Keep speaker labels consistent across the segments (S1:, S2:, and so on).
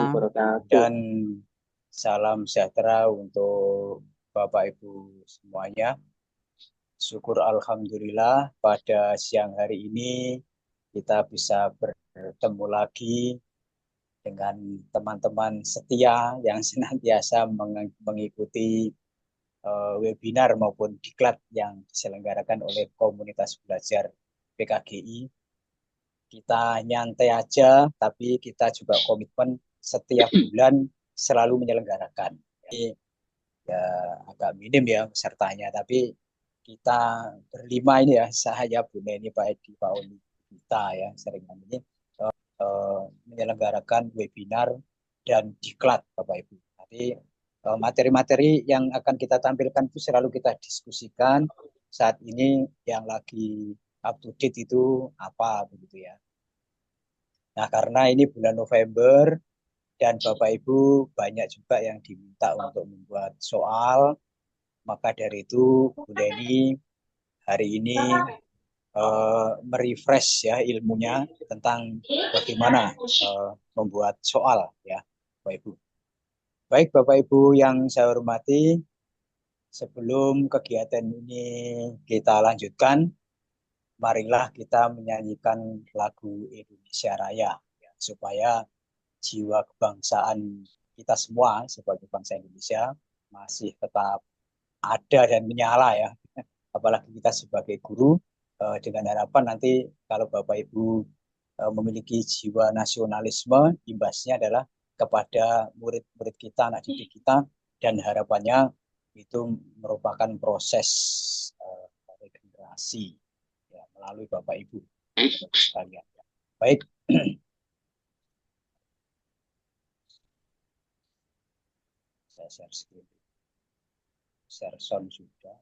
S1: Dan salam sejahtera untuk Bapak Ibu semuanya. Syukur Alhamdulillah pada siang hari ini kita bisa bertemu lagi dengan teman-teman setia yang senantiasa mengikuti webinar maupun diklat yang diselenggarakan oleh komunitas belajar PKGI. Kita nyantai aja, tapi kita juga komitmen setiap bulan selalu menyelenggarakan. Jadi ya agak minim ya pesertanya, tapi kita berlima ini ya, saya, Bu Neni, Pak Edi, Pak Oni, kita ya sering ini menyelenggarakan webinar dan diklat, Bapak Ibu. Nanti materi-materi yang akan kita tampilkan itu selalu kita diskusikan. Saat ini yang lagi up to date itu apa begitu ya. Nah, karena ini bulan November dan Bapak Ibu banyak juga yang diminta untuk membuat soal, maka dari itu Bu Neni hari ini merefresh ya ilmunya tentang bagaimana membuat soal ya Bapak Ibu. Baik Bapak Ibu yang saya hormati, sebelum kegiatan ini kita lanjutkan, marilah kita menyanyikan lagu Indonesia Raya ya, supaya jiwa kebangsaan kita semua sebagai bangsa Indonesia masih tetap ada dan menyala ya. Apalagi kita sebagai guru, dengan harapan nanti kalau Bapak Ibu memiliki jiwa nasionalisme, imbasnya adalah kepada murid-murid kita, anak didik kita, dan harapannya itu merupakan proses regenerasi ya, melalui Bapak Ibu sekalian. Baik, saya share screen, share sound sudah.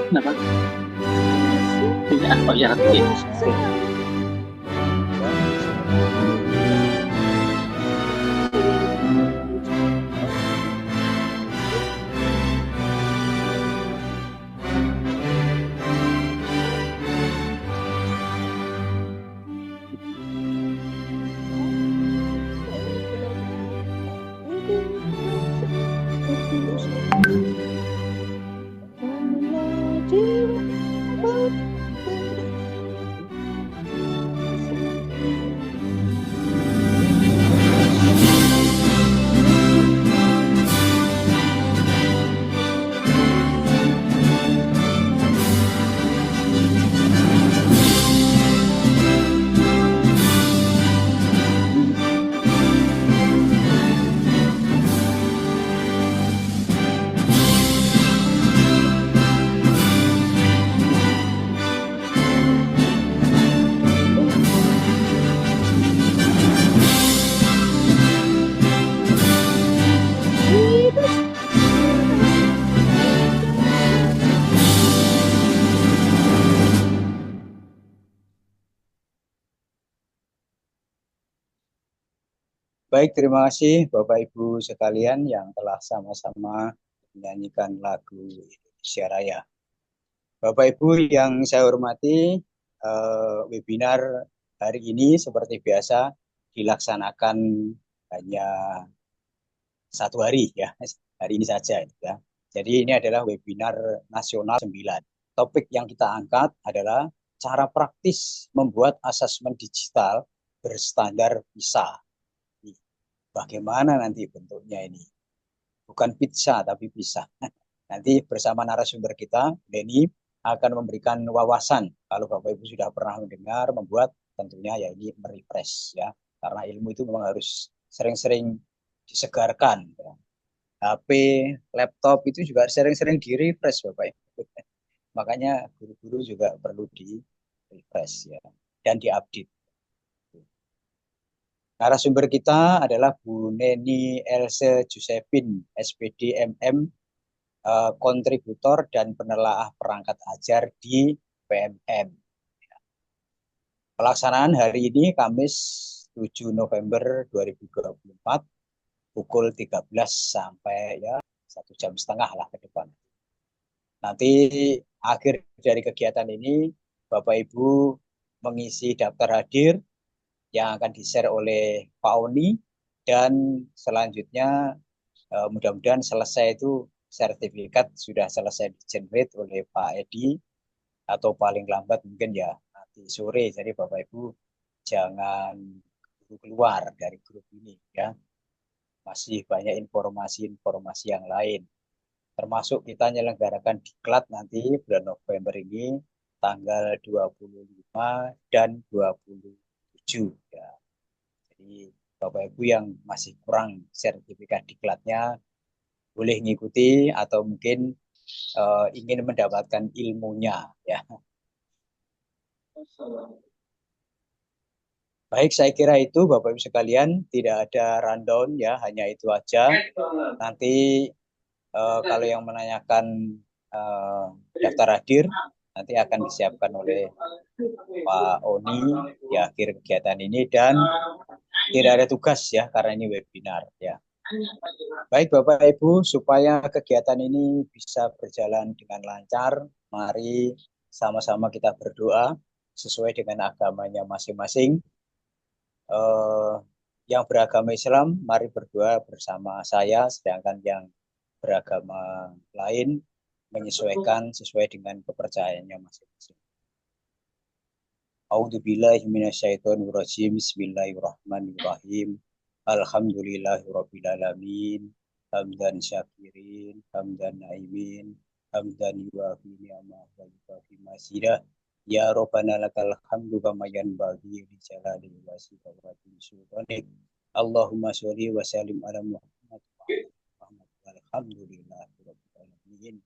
S2: Kenapa? Tidak, oh ya,
S1: Baik, terima kasih Bapak Ibu sekalian yang telah sama-sama menyanyikan lagu Indonesia Raya. Bapak Ibu yang saya hormati, webinar hari ini seperti biasa dilaksanakan hanya satu hari ya, hari ini saja ya. Jadi ini adalah webinar nasional 9. Topik yang kita angkat adalah cara praktis membuat asesmen digital berstandar PISA. Bagaimana nanti bentuknya ini? Bukan pizza, tapi PISA. Nanti bersama narasumber kita, Denny, akan memberikan wawasan. Kalau Bapak Ibu sudah pernah mendengar, membuat, tentunya ya ini merefresh ya. Karena ilmu itu memang harus sering-sering disegarkan. Ya. HP, laptop itu juga sering-sering di-refresh Bapak Ibu. Makanya guru-guru juga perlu di-refresh ya. Dan diupdate. Narasumber kita adalah Bu Neni Else Josephine, SPD MM, kontributor dan penelaah perangkat ajar di PMM. Pelaksanaan hari ini Kamis 7 November 2024 pukul 13 sampai ya 1,5 jam lah ke depan. Nanti akhir dari kegiatan ini Bapak Ibu mengisi daftar hadir yang akan di-share oleh Pak Oni, dan selanjutnya mudah-mudahan selesai itu sertifikat sudah selesai di-generate oleh Pak Edi, atau paling lambat mungkin ya nanti sore. Jadi Bapak Ibu jangan keluar dari grup ini ya. Masih banyak informasi-informasi yang lain. Termasuk kita menyelenggarakan diklat nanti bulan November ini tanggal 25 dan 27 ya. Jadi Bapak Ibu yang masih kurang sertifikat diklatnya boleh mengikuti atau mungkin ingin mendapatkan ilmunya ya. Baik, saya kira itu Bapak Ibu sekalian, tidak ada rundown ya, hanya itu aja. Nanti kalau yang menanyakan uh, daftar hadir nanti akan disiapkan oleh Pak Oni di akhir kegiatan ini, dan tidak ada tugas ya karena ini webinar ya. Baik Bapak Ibu, supaya kegiatan ini bisa berjalan dengan lancar, mari sama-sama kita berdoa sesuai dengan agamanya masing-masing. Yang beragama Islam, mari berdoa bersama saya, sedangkan yang beragama lain menyesuaikan sesuai dengan kepercayaannya masing-masing. A'udzubillahi minasyaitonirrajim. Bismillahirrahmanirrahim. Alhamdulillahirabbil alamin. Hamdan syakirin, hamdan naimin, hamdan yuafi ni'mah wa yukafi masidah. Ya Rabbana lakal hamdu kama yanbaghi li jalali wajhika sultanik. Allahumma sholli wa sallim ala Muhammad wa ala Muhammad. Alhamdulillahirabbil alamin.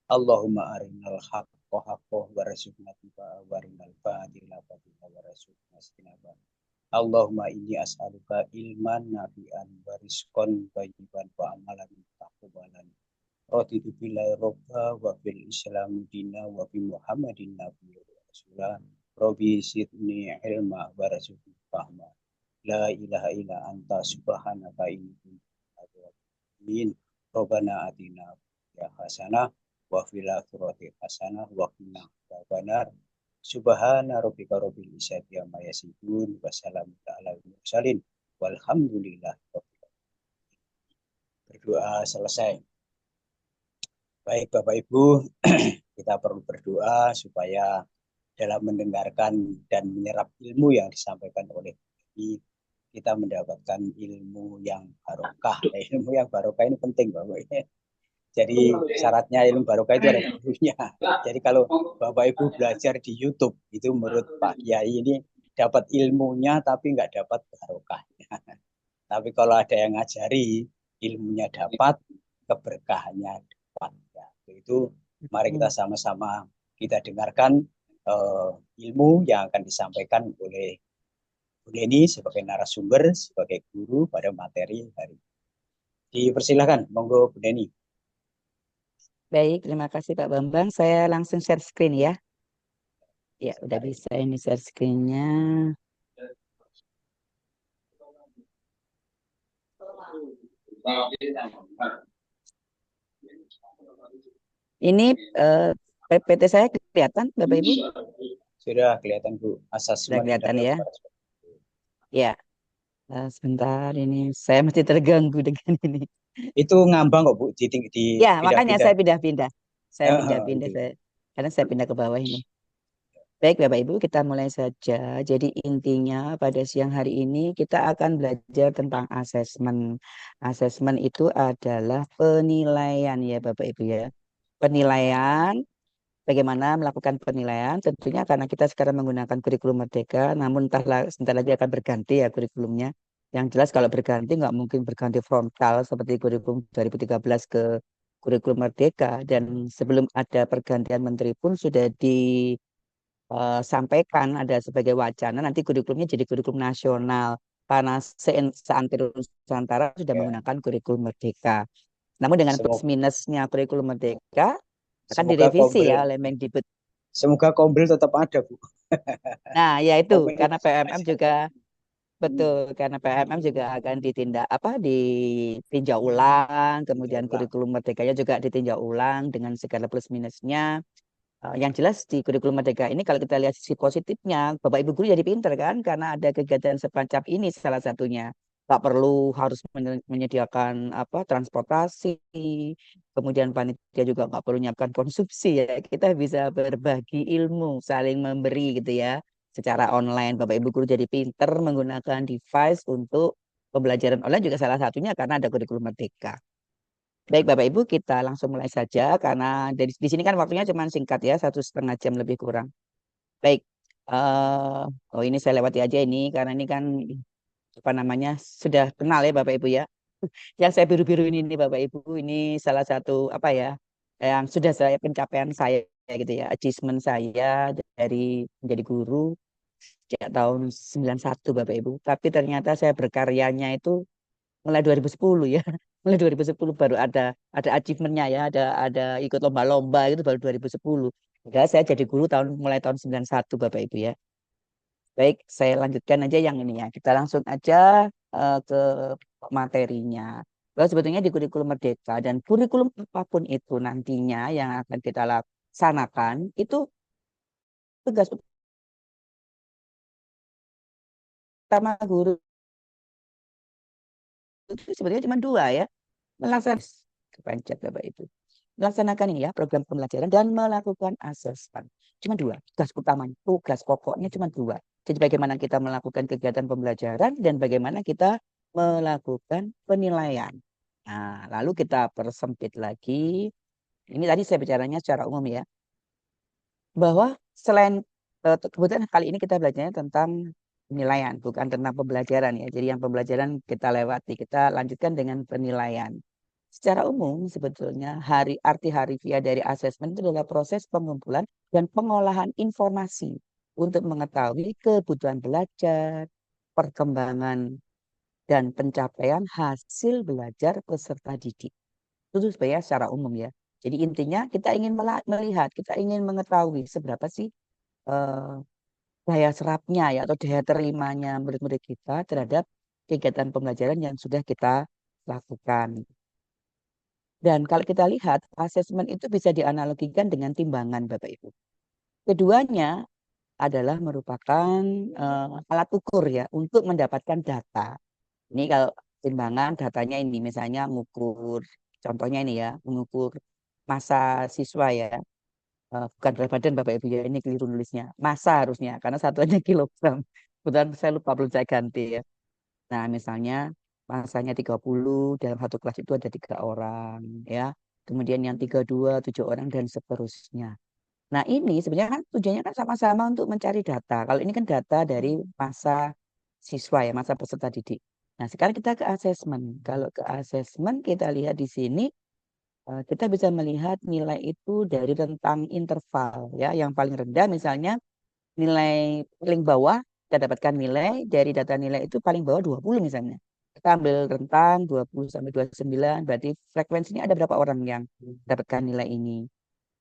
S1: Allahumma arinal haqqa haqqo warzuqna tibaa warinal batila batila warzuqna istinaba. Allahumma inni as'aluka ilman nafi'an wa rizqan thayyiban wa amalan mutaqabbalan. Raditu billahi robba wa bil islam dina wa bi Muhammadin nabiyya wa rasulah. Rabbi zidni ilma wa rzuqni fahma. La ilaha illa anta subhanaka inni kuntu minadh dhalimin. Rabbana atina ya hasanah wa fil akhirati hasanah wa qina adzabannar. Subhana rabbika rabbil izzati amma yasifun wa salamun alal mursalin walhamdulillah. Berdoa selesai. Baik Bapak Ibu, kita perlu berdoa supaya dalam mendengarkan dan menyerap ilmu yang disampaikan oleh ini, kita mendapatkan ilmu yang barokah. Ilmu yang barokah ini penting Bapak Ibu. Jadi syaratnya ilmu barokah itu ada gurunya. Jadi kalau Bapak Ibu belajar di YouTube, itu menurut Pak Kiai ini dapat ilmunya tapi nggak dapat barokahnya. Tapi kalau ada yang ngajari, ilmunya dapat, keberkahannya dapat. Ya, itu mari kita sama-sama kita dengarkan ilmu yang akan disampaikan oleh Bu Neni sebagai narasumber, sebagai guru pada materi hari ini. Dipersilakan, monggo Bu Neni.
S3: Baik, terima kasih Pak Bambang. Saya langsung share screen ya. Ya, udah bisa ini share screen-nya. Ini PPT saya kelihatan, Bapak Ibu?
S1: Sudah kelihatan Bu.
S3: Sudah kelihatan ya. Ya, sebentar ini saya masih terganggu dengan ini.
S1: Itu ngambang kok Bu,
S3: ya, makanya saya pindah-pindah. Saya pindah-pindah,
S1: okay.
S3: Karena saya pindah ke bawah ini. Baik Bapak Ibu, kita mulai saja. Jadi intinya pada siang hari ini kita akan belajar tentang asesmen. Asesmen itu adalah penilaian ya Bapak Ibu ya. Penilaian, bagaimana melakukan penilaian? Tentunya karena kita sekarang menggunakan kurikulum Merdeka, namun sebentar lagi akan berganti ya kurikulumnya. Yang jelas kalau berganti nggak mungkin berganti frontal seperti kurikulum 2013 ke kurikulum Merdeka. Dan sebelum ada pergantian menteri pun sudah sampaikan ada sebagai wacana nanti kurikulumnya jadi kurikulum nasional. karena seantero Nusantara sudah
S1: Ya,
S3: menggunakan kurikulum Merdeka. Namun dengan plus
S1: semoga
S3: minusnya kurikulum Merdeka akan
S1: semoga
S3: direvisi
S1: Kombrel
S3: ya oleh Mendikbud.
S1: semoga Kombrel tetap ada, Bu.
S3: Nah, ya itu karena
S1: Komunitas
S3: PMM
S1: masih
S3: juga
S1: ada.
S3: betul karena PMM juga akan ditindak apa ditinjau ulang,
S1: Tinjau
S3: kemudian
S1: ulang.
S3: kurikulum merdekanya juga ditinjau ulang dengan segala plus minusnya. Yang jelas di kurikulum merdeka ini kalau kita lihat sisi positifnya, Bapak Ibu guru jadi pinter kan karena ada kegiatan semacam ini salah satunya. Nggak perlu harus menyediakan apa transportasi, kemudian panitia juga nggak perlu menyiapkan konsumsi ya. Kita bisa berbagi ilmu, saling memberi gitu ya secara online. Bapak Ibu guru jadi pinter menggunakan device untuk pembelajaran online juga salah satunya karena ada kurikulum merdeka. Baik Bapak Ibu, kita langsung mulai saja karena di sini kan waktunya cuma singkat ya, 1,5 jam lebih kurang. Baik, oh ini saya lewati aja ini karena ini kan apa namanya sudah kenal ya Bapak Ibu ya. Yang saya biru-biru ini nih Bapak Ibu, ini salah satu apa ya yang sudah saya pencapaian saya gitu ya, achievement saya dari menjadi guru sejak tahun 91 Bapak Ibu. Tapi ternyata saya berkaryanya itu mulai 2010 ya. Mulai 2010 baru ada achievementnya ya, ada ikut lomba-lomba itu baru 2010. Enggak, saya jadi guru mulai tahun 91 Bapak Ibu ya. Baik, saya lanjutkan aja yang ini ya. Kita langsung aja ke materinya. Bahwa sebetulnya di kurikulum Merdeka dan kurikulum apapun itu nantinya yang akan kita laksanakan itu tugas utama guru itu sebenarnya cuma dua ya. Melaksanakan kepencet Bapak Ibu. Melaksanakan ini ya program pembelajaran dan melakukan asesmen. Cuma dua, tugas utamanya, tugas pokoknya cuma dua. Jadi bagaimana kita melakukan kegiatan pembelajaran dan bagaimana kita melakukan penilaian. Nah, lalu kita persempit lagi. Ini tadi saya bicaranya secara umum ya, bahwa selain kebetulan kali ini kita belajarnya tentang penilaian, bukan tentang pembelajaran ya. Jadi yang pembelajaran kita lewati, kita lanjutkan dengan penilaian. Secara umum sebetulnya arti harfiah dari asesmen itu adalah proses pengumpulan dan pengolahan informasi untuk mengetahui kebutuhan belajar, perkembangan dan pencapaian hasil belajar peserta didik. Itu sebenarnya secara umum ya. Jadi intinya kita ingin melihat, kita ingin mengetahui seberapa sih eh, daya serapnya ya atau daya terimanya murid-murid kita terhadap kegiatan pembelajaran yang sudah kita lakukan. Dan kalau kita lihat, asesmen itu bisa dianalogikan dengan timbangan, Bapak Ibu. Keduanya adalah merupakan alat ukur ya untuk mendapatkan data. Ini kalau timbangan datanya ini misalnya mengukur, contohnya ini ya, mengukur massa siswa ya. Bukan berat badan Bapak Ibu ya, ini keliru nulisnya. Massa harusnya, karena satuannya kilogram. Kebetulan saya lupa belum saya ganti ya. Nah, misalnya masanya 30 dalam satu kelas itu ada 3 orang ya. Kemudian yang 32, 7 orang dan seterusnya. Nah, ini sebenarnya kan tujuannya kan sama-sama untuk mencari data. Kalau ini kan data dari masa siswa ya, masa peserta didik. Nah, sekarang kita ke asesmen. Kalau ke asesmen kita lihat di sini kita bisa melihat nilai itu dari rentang interval ya. Yang paling rendah misalnya nilai paling bawah kita dapatkan nilai dari data nilai itu paling bawah 20 misalnya. Kita ambil rentang 20 sampai 29 berarti frekuensinya ada berapa orang yang dapatkan nilai ini.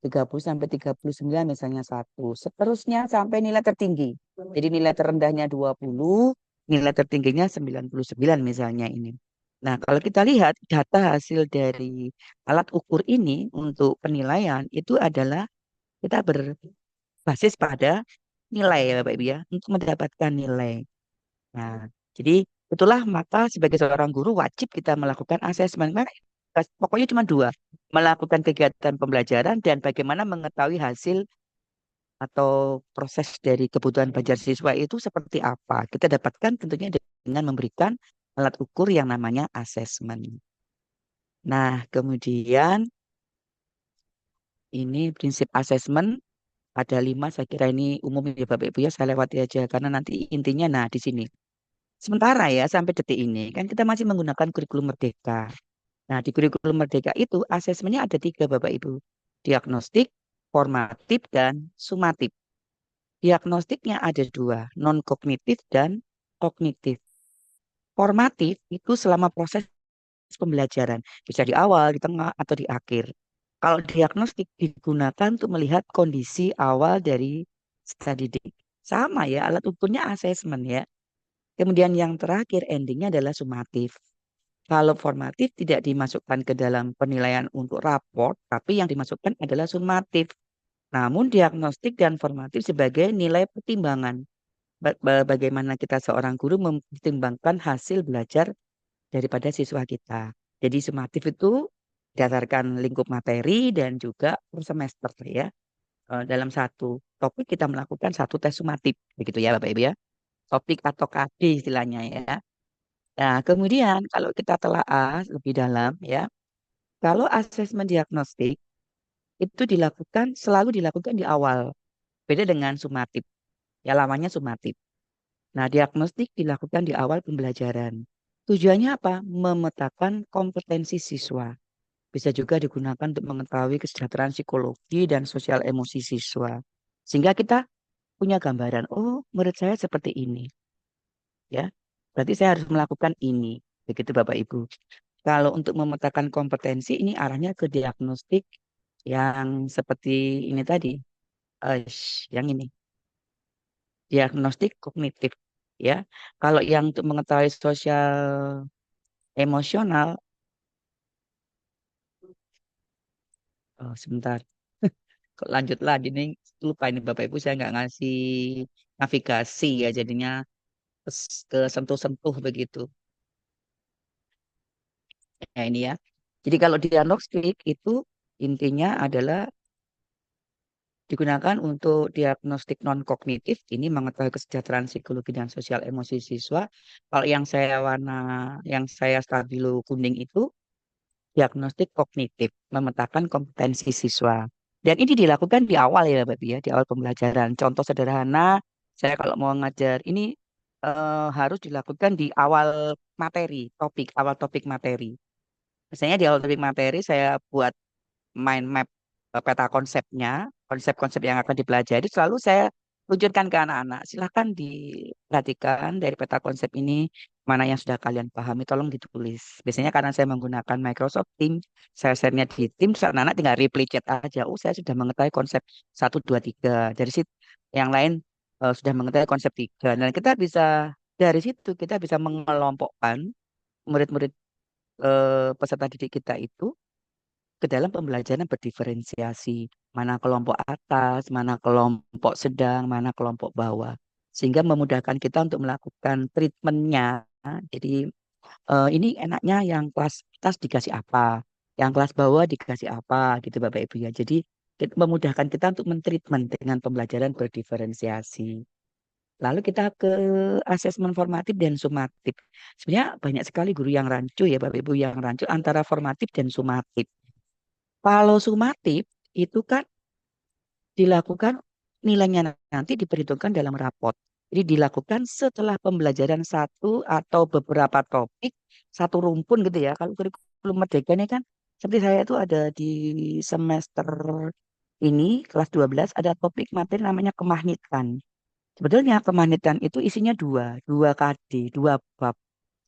S3: 30 sampai 39 misalnya satu. Seterusnya sampai nilai tertinggi. Jadi nilai terendahnya 20, nilai tertingginya 99 misalnya ini. Nah, kalau kita lihat data hasil dari alat ukur ini untuk penilaian itu adalah kita berbasis pada nilai ya Bapak Ibu ya untuk mendapatkan nilai. Nah, jadi itulah maka sebagai seorang guru wajib kita melakukan asesmen. Karena pokoknya cuma dua, melakukan kegiatan pembelajaran dan bagaimana mengetahui hasil atau proses dari kebutuhan belajar siswa itu seperti apa. Kita dapatkan tentunya dengan memberikan alat ukur yang namanya asesmen. Nah, kemudian ini prinsip asesmen ada 5, saya kira ini umum ya Bapak Ibu ya, saya lewati aja karena nanti intinya nah di sini. Sementara ya sampai detik ini kan kita masih menggunakan kurikulum Merdeka. Nah di kurikulum Merdeka itu asesmennya ada 3 Bapak Ibu. Diagnostik, formatif, dan sumatif. Diagnostiknya ada 2, non-kognitif dan kognitif. formatif itu selama proses pembelajaran, bisa di awal, di tengah, atau di akhir. Kalau diagnostik digunakan untuk melihat kondisi awal dari studi didik. Sama ya, alat ukurnya asesmen ya. Kemudian yang terakhir endingnya adalah sumatif. Kalau formatif tidak dimasukkan ke dalam penilaian untuk raport, tapi yang dimasukkan adalah sumatif. Namun diagnostik dan formatif sebagai nilai pertimbangan. Bagaimana kita seorang guru mempertimbangkan hasil belajar daripada siswa kita. Jadi sumatif itu berdasarkan lingkup materi dan juga per semester ya. Dalam satu topik kita melakukan satu tes sumatif, begitu ya Bapak Ibu ya. Topik atau KD istilahnya ya. Nah, kemudian kalau kita telaah lebih dalam ya, kalau asesmen diagnostik itu selalu dilakukan di awal. Beda dengan sumatif. Ya lamanya sumatif. Nah, diagnostik dilakukan di awal pembelajaran. Tujuannya apa? Memetakan kompetensi siswa. Bisa juga digunakan untuk mengetahui kesejahteraan psikologi dan sosial emosi siswa. Sehingga kita punya gambaran, oh menurut saya seperti ini. Ya, berarti saya harus melakukan ini. Begitu Bapak Ibu. Kalau untuk memetakan kompetensi ini arahnya ke diagnostik yang seperti ini tadi. Yang ini, diagnostik kognitif. Ya, kalau yang untuk mengetahui sosial emosional, sebentar. Kok lanjut lagi nih, lupa ini Bapak Ibu saya nggak ngasih navigasi ya jadinya ke sentuh-sentuh begitu. Ya ini ya. Jadi kalau diagnostik itu intinya adalah digunakan untuk diagnostik non kognitif ini mengetahui kesejahteraan psikologi dan sosial emosi siswa. Kalau yang saya stabilo kuning itu diagnostik kognitif, memetakan kompetensi siswa. Dan ini dilakukan di awal ya, Bapak ya, di awal pembelajaran. Contoh sederhana, saya kalau mau ngajar ini harus dilakukan di awal materi, awal topik materi. Misalnya di awal topik materi saya buat mind map peta konsepnya, konsep-konsep yang akan dipelajari selalu saya luncurkan ke anak-anak. Silahkan diperhatikan dari peta konsep ini mana yang sudah kalian pahami, tolong ditulis. Biasanya karena saya menggunakan Microsoft Teams, saya share-nya di Teams, anak-anak tinggal reply chat aja. Oh, saya sudah mengetahui konsep satu 2 3. Dari situ yang lain sudah mengetahui konsep 3. Dan dari situ kita bisa mengelompokkan murid-murid peserta didik kita itu ke dalam pembelajaran berdiferensiasi, mana kelompok atas, mana kelompok sedang, mana kelompok bawah. Sehingga memudahkan kita untuk melakukan treatmentnya. Jadi ini enaknya yang kelas atas dikasih apa, yang kelas bawah dikasih apa gitu Bapak Ibu ya. Jadi memudahkan kita untuk mentreatment dengan pembelajaran berdiferensiasi. Lalu kita ke asesmen formatif dan sumatif. Sebenarnya banyak sekali guru yang rancu ya Bapak Ibu yang rancu antara formatif dan sumatif. Kalau sumatif itu kan dilakukan nilainya nanti diperhitungkan dalam raport. Jadi dilakukan setelah pembelajaran satu atau beberapa topik, satu rumpun gitu ya. Kalau kurikulum Merdeka ini kan seperti saya itu ada di semester ini kelas 12 ada topik materi namanya kemahnitan. Sebetulnya kemahnitan itu isinya dua KD, dua bab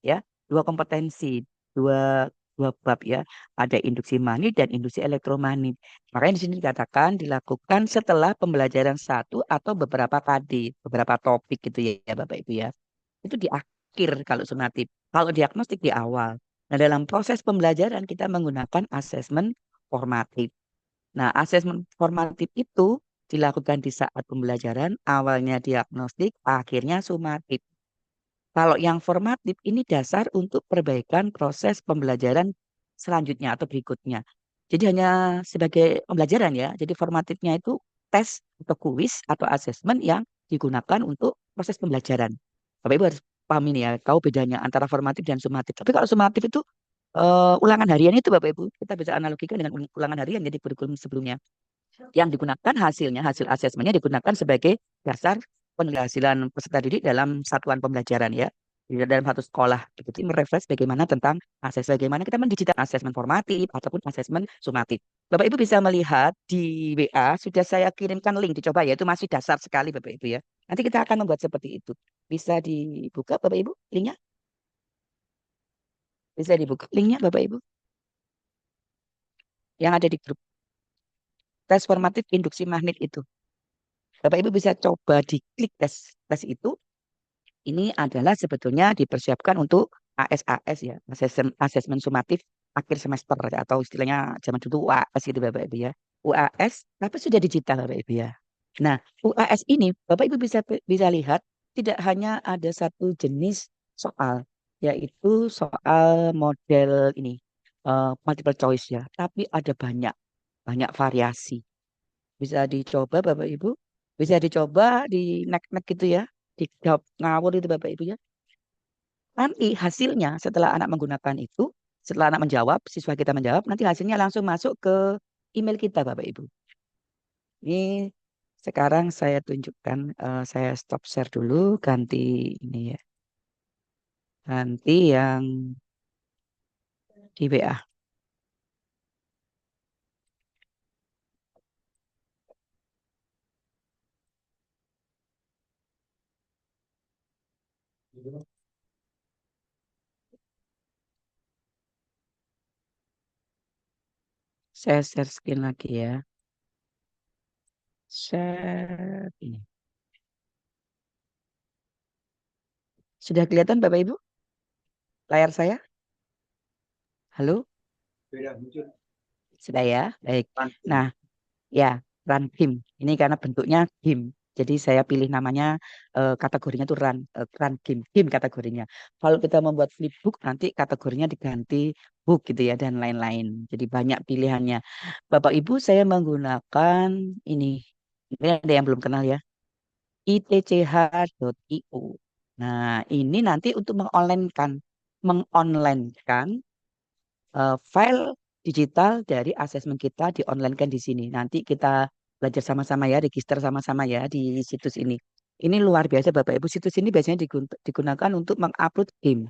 S3: ya, dua kompetensi, dua dua bab ya. Ada induksi magnet dan induksi elektromagnet. Makanya di sini dikatakan dilakukan setelah pembelajaran satu atau beberapa KD, beberapa topik gitu ya Bapak Ibu ya. Itu di akhir kalau sumatif. Kalau diagnostik di awal. Nah, dalam proses pembelajaran kita menggunakan asesmen formatif. Nah, asesmen formatif itu dilakukan di saat pembelajaran, awalnya diagnostik, akhirnya sumatif. Kalau yang formatif ini dasar untuk perbaikan proses pembelajaran selanjutnya atau berikutnya. Jadi hanya sebagai pembelajaran ya. Jadi formatifnya itu tes atau kuis atau asesmen yang digunakan untuk proses pembelajaran. Bapak Ibu harus paham ini ya, tahu bedanya antara formatif dan sumatif. Tapi kalau sumatif itu ulangan harian itu Bapak Ibu, kita bisa analogikan dengan ulangan harian jadi kurikulum sebelumnya yang digunakan hasil asesmennya digunakan sebagai dasar penilaian peserta didik dalam satuan pembelajaran ya. Di dalam satu sekolah begitu merefresh bagaimana tentang bagaimana kita mendigital asesmen formatif ataupun asesmen sumatif. Bapak Ibu bisa melihat di WA sudah saya kirimkan link dicoba ya itu masih dasar sekali Bapak Ibu ya. Nanti kita akan membuat seperti itu. Bisa dibuka Bapak Ibu linknya? Bisa dibuka linknya Bapak Ibu yang ada di grup. Tes formatif induksi magnet itu. Bapak Ibu bisa coba diklik tes itu. Ini adalah sebetulnya dipersiapkan untuk AS-AS ya, asesmen sumatif akhir semester atau istilahnya zaman dulu UAS gitu Bapak Ibu ya. UAS tapi sudah digital Bapak Ibu ya. Nah, UAS ini Bapak Ibu bisa bisa lihat tidak hanya ada satu jenis soal, yaitu soal model ini multiple choice ya, tapi ada banyak banyak variasi. Bisa dicoba Bapak Ibu, bisa dicoba di nek-nek gitu ya, di ngawur itu Bapak Ibu ya. Nanti hasilnya setelah anak menggunakan itu, setelah anak menjawab, siswa kita menjawab, nanti hasilnya langsung masuk ke email kita Bapak Ibu. Ini sekarang saya tunjukkan, saya stop share dulu, ganti ini ya, ganti yang di WA. Saya share screen lagi ya. Share ini. Sudah kelihatan Bapak Ibu layar saya? Halo? Sudah ya? Baik. Nah, ya, run game. Ini karena bentuknya game. Jadi saya pilih namanya kategorinya tuh run game, game kategorinya. Kalau kita membuat flipbook nanti kategorinya diganti book gitu ya dan lain-lain. Jadi banyak pilihannya. Bapak Ibu saya menggunakan ini. Ini ada yang belum kenal ya. itch.io. Nah, ini nanti untuk mengonlinekan file digital dari asesmen kita di online kan di sini. Nanti kita belajar sama-sama ya, register sama-sama ya di situs ini. Ini luar biasa Bapak Ibu, situs ini biasanya digunakan untuk mengupload game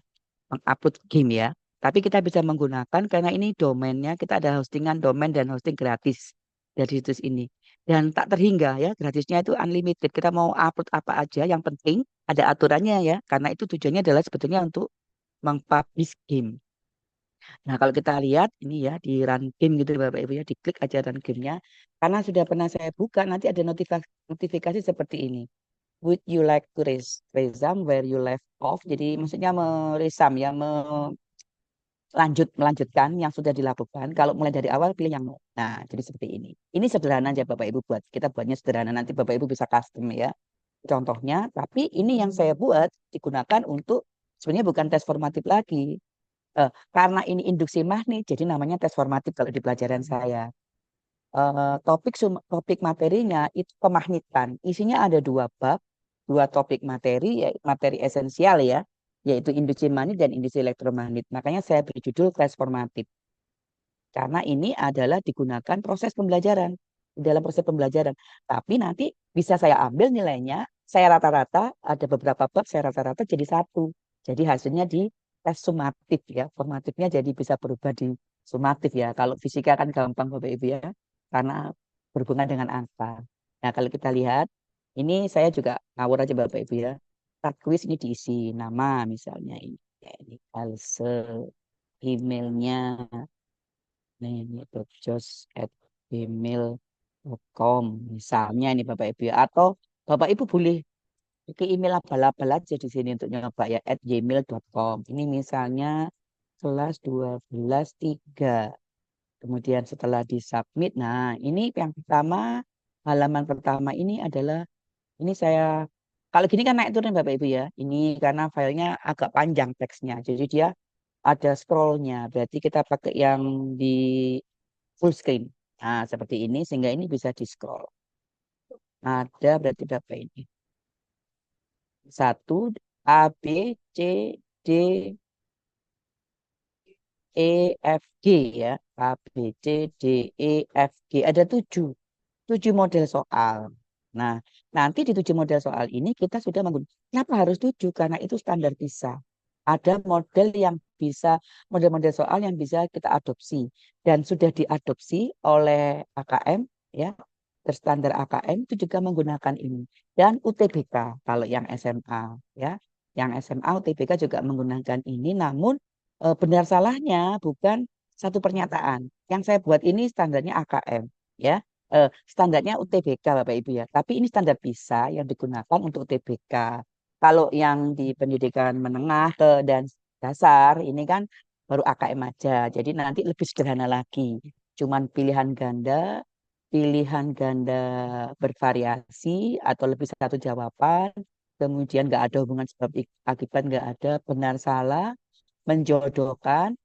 S3: ya. Tapi kita bisa menggunakan karena ini domainnya kita ada hostingan domain dan hosting gratis dari situs ini. Dan tak terhingga ya, gratisnya itu unlimited. Kita mau upload apa aja, yang penting ada aturannya ya. Karena itu tujuannya adalah sebetulnya untuk mengpublish game. Nah, kalau kita lihat ini ya di run game gitu Bapak Ibu ya, diklik aja run gamenya. Karena sudah pernah saya buka, nanti ada notifikasi seperti ini. Would you like to resume where you left off? Jadi maksudnya meresam ya, melanjutkan yang sudah dilakukan. Kalau mulai dari awal pilih yang no. Nah, jadi seperti ini. Ini sederhana aja Bapak Ibu buat. Kita buatnya sederhana, nanti Bapak Ibu bisa custom ya. Contohnya, tapi ini yang saya buat digunakan untuk sebenarnya bukan tes formatif lagi. Karena ini induksi magnet, jadi namanya tes formatif kalau di pelajaran saya. Topik materinya itu pemagnetan. Isinya ada dua bab, dua topik materi, ya, materi esensial ya, yaitu induksi magnet dan induksi elektromagnet. Makanya saya beri judul tes formatif. Karena ini adalah digunakan proses pembelajaran, di dalam proses pembelajaran. Tapi nanti bisa saya ambil nilainya, saya rata-rata, ada beberapa bab saya rata-rata jadi satu. Jadi hasilnya di tes sumatif ya, formatifnya jadi bisa berubah di sumatif ya. Kalau fisika kan gampang Bapak Ibu ya, karena berhubungan dengan angka. Nah kalau kita lihat, ini saya juga ngawur aja Bapak Ibu ya. Start quiz ini diisi nama misalnya ini, ya, ini Alse, emailnya, nah ini jos@gmail.com misalnya ini Bapak Ibu ya. Atau Bapak Ibu boleh ke email abal-abal aja di sini untuk nyoba ya @gmail.com. Ini misalnya kelas 12 3. Kemudian setelah disubmit, nah ini yang pertama, halaman pertama ini adalah, ini saya, kalau gini kan naik turun Bapak Ibu ya. Ini karena filenya agak panjang teksnya. Jadi dia ada scrollnya. Berarti kita pakai yang di full screen. Nah seperti ini sehingga ini bisa di scroll. Ada berarti berapa ini? Satu, A, B, C, D, E, F, G ya. A, B, C, D, E, F, G. Ada tujuh model soal. Nah, nanti di 7 model soal ini kita sudah menggunakan. Kenapa harus 7? Karena itu standar PISA. Ada model yang bisa, model-model soal yang bisa kita adopsi. Dan sudah diadopsi oleh AKM, ya, berstandar AKM itu juga menggunakan ini. Dan UTBK, kalau yang SMA, ya. Yang SMA UTBK juga menggunakan ini, namun benar salahnya bukan satu pernyataan. Yang saya buat ini standarnya AKM, ya. Standarnya UTBK, Bapak Ibu ya. Tapi ini standar PISA yang digunakan untuk UTBK. Kalau yang di pendidikan menengah ke dan dasar ini kan baru AKM aja. Jadi nanti lebih sederhana lagi. Cuman pilihan ganda bervariasi atau lebih satu jawaban. Kemudian nggak ada hubungan sebab akibat, nggak ada benar salah, menjodohkan,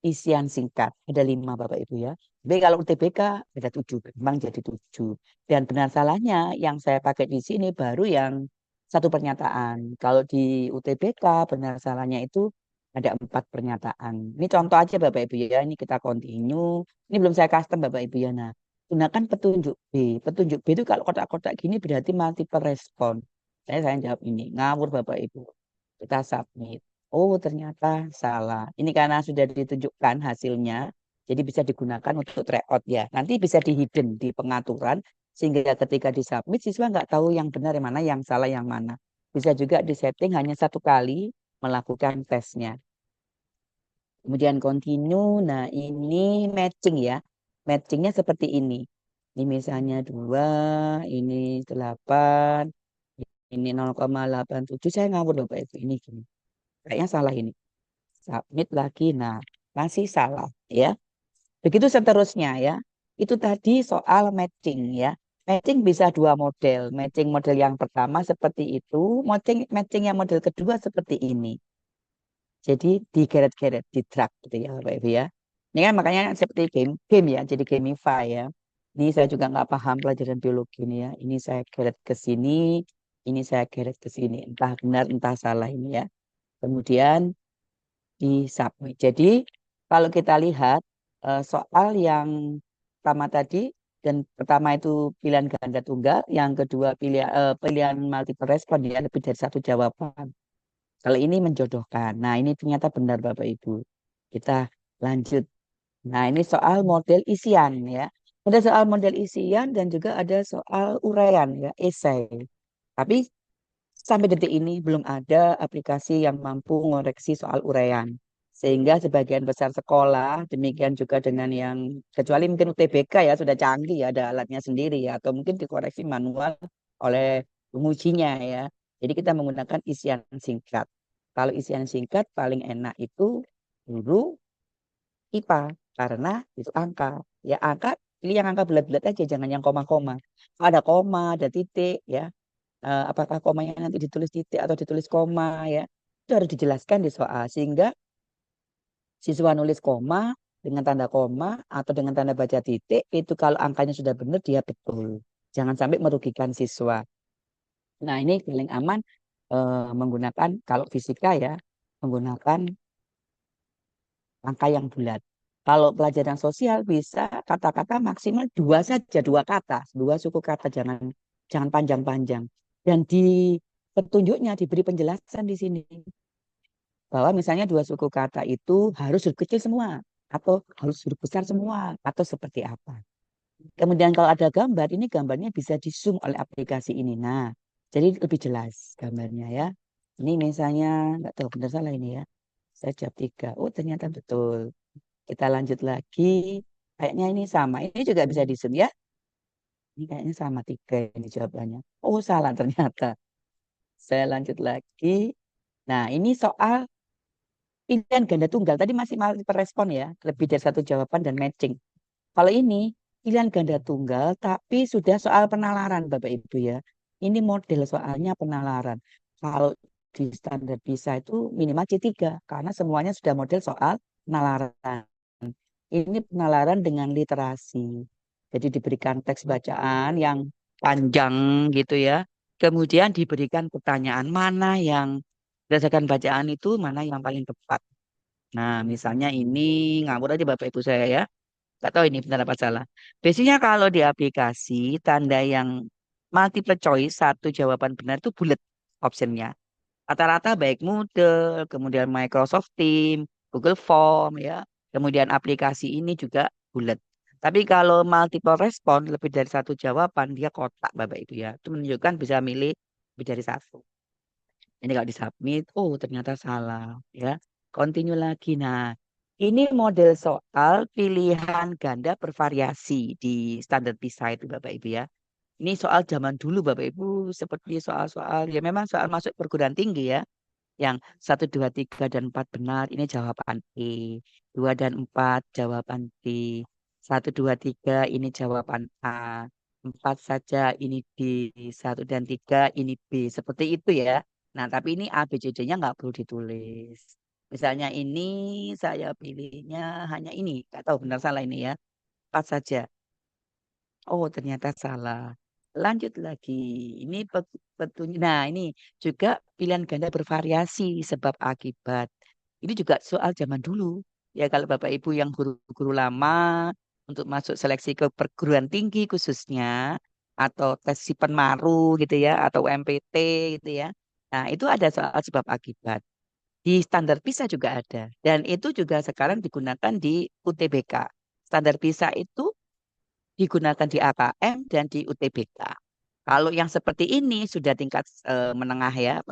S3: isian singkat. Ada 5 Bapak Ibu ya. Tapi kalau UTBK ada 7, memang jadi 7. Dan benar salahnya yang saya pakai di sini baru yang satu pernyataan. Kalau di UTBK benar salahnya itu ada 4 pernyataan. Ini contoh aja Bapak Ibu ya. Ini kita continue. Ini belum saya custom Bapak Ibu ya. Nah, gunakan petunjuk B. Petunjuk B itu kalau kotak-kotak gini berarti multiple respon. Saya jawab ini. Ngawur Bapak Ibu. Kita submit. Oh, ternyata salah. Ini karena sudah ditunjukkan hasilnya, jadi bisa digunakan untuk tryout ya. Nanti bisa di hidden di pengaturan, sehingga ketika disubmit siswa nggak tahu yang benar yang mana, yang salah yang mana. Bisa juga disetting hanya satu kali melakukan tesnya. Kemudian continue. Nah, ini matching ya. Matchingnya seperti ini. Ini misalnya 2, ini 8, ini 0,87. Saya ngawur loh Pak Ibu. Ini gini. Kayaknya salah ini. Submit lagi. Nah, masih salah ya. Begitu seterusnya ya. Itu tadi soal matching ya. Matching bisa 2 model. Matching model yang pertama seperti itu, matching yang model kedua seperti ini. Jadi digeret-geret, di drag gitu ya Bapak Ibu ya. Ini kan makanya seperti game ya, jadi gamify ya. Ini saya juga nggak paham pelajaran biologi ini ya. Ini saya geret ke sini, ini saya geret ke sini. Entah benar, entah salah ini ya. Kemudian di submit. Jadi kalau kita lihat soal yang pertama tadi dan pertama itu pilihan ganda tunggal, yang kedua pilihan multiple respon ya lebih dari satu jawaban. Kalau ini menjodohkan. Nah, ini ternyata benar Bapak Ibu. Kita lanjut. Nah, ini soal model isian ya. Ada soal model isian dan juga ada soal uraian ya, esai. Tapi sampai detik ini belum ada aplikasi yang mampu mengoreksi soal uraian. Sehingga sebagian besar sekolah, demikian juga dengan yang, kecuali mungkin UTBK ya, sudah canggih ya, ada alatnya sendiri ya, atau mungkin dikoreksi manual oleh pengujinya ya. Jadi kita menggunakan isian singkat. Kalau isian singkat paling enak itu guru IPA, karena itu angka. Ya angka, pilih yang angka bulat-bulat aja, jangan yang koma-koma. Ada koma, ada titik ya, apakah komanya nanti ditulis titik atau ditulis koma ya, itu harus dijelaskan di soal sehingga siswa nulis koma dengan tanda koma atau dengan tanda baca titik itu kalau angkanya sudah benar dia betul, jangan sampai merugikan siswa. Nah ini paling aman menggunakan kalau fisika ya, menggunakan angka yang bulat. Kalau pelajaran sosial bisa kata-kata maksimal 2 saja, 2 kata, 2 suku kata, jangan jangan panjang-panjang. Dan di petunjuknya diberi penjelasan di sini bahwa misalnya 2 suku kata itu harus huruf kecil semua atau harus huruf besar semua atau seperti apa. Kemudian kalau ada gambar, ini gambarnya bisa di zoom oleh aplikasi ini. Nah, jadi lebih jelas gambarnya ya. Ini misalnya nggak tahu benar salah ini ya. Saya jawab 3. Oh ternyata betul. Kita lanjut lagi. Kayaknya ini sama. Ini juga bisa di zoom ya. Ini kayaknya sama 3 ini jawabannya. Oh salah ternyata. Saya lanjut lagi. Nah ini soal pilihan ganda tunggal. Tadi masih multiple respon ya. Lebih dari satu jawaban dan matching. Kalau ini pilihan ganda tunggal tapi sudah soal penalaran Bapak Ibu ya. Ini model soalnya penalaran. Kalau di standar PISA itu minimal C3 karena semuanya sudah model soal penalaran. Ini penalaran dengan literasi. Jadi diberikan teks bacaan yang panjang gitu ya. Kemudian diberikan pertanyaan mana yang berdasarkan bacaan itu mana yang paling tepat. Nah, misalnya ini ngawur aja Bapak Ibu saya ya. Gak tahu ini benar apa salah. Biasanya kalau di aplikasi tanda yang multiple choice satu jawaban benar itu bulat optionnya. Rata-rata baik Moodle, kemudian Microsoft Teams, Google Form ya. Kemudian aplikasi ini juga bulat. Tapi kalau multiple respon lebih dari satu jawaban dia kotak Bapak Ibu ya. Itu menunjukkan bisa milih lebih dari satu. Ini kalau disubmit, oh ternyata salah ya. continue lagi. Nah, ini model soal pilihan ganda bervariasi di standar PISA itu Bapak Ibu ya. Ini soal zaman dulu Bapak Ibu, seperti soal-soal ya memang soal masuk perguruan tinggi ya. Yang 1, 2, 3, dan 4 benar, ini jawaban E. 2 dan 4 jawaban B. 1, 2, 3 ini jawaban A. 4 saja ini B. 1 dan 3 ini B. Seperti itu ya. Nah, tapi ini A, B, C, D-nya nggak perlu ditulis. Misalnya ini saya pilihnya hanya ini. Nggak tahu benar salah ini ya. 4 saja. Oh, ternyata salah. Lanjut lagi. Ini petunjuk. Nah, ini juga pilihan ganda bervariasi sebab akibat. Ini juga soal zaman dulu. Ya, kalau Bapak Ibu yang guru-guru lama untuk masuk seleksi ke perguruan tinggi khususnya atau tes Sipenmaru gitu ya atau MPT gitu ya. Nah, itu ada soal sebab akibat. Di standar PISA juga ada. Dan itu juga sekarang digunakan di UTBK. Standar PISA itu digunakan di AKM dan di UTBK. Kalau yang seperti ini sudah tingkat menengah ya,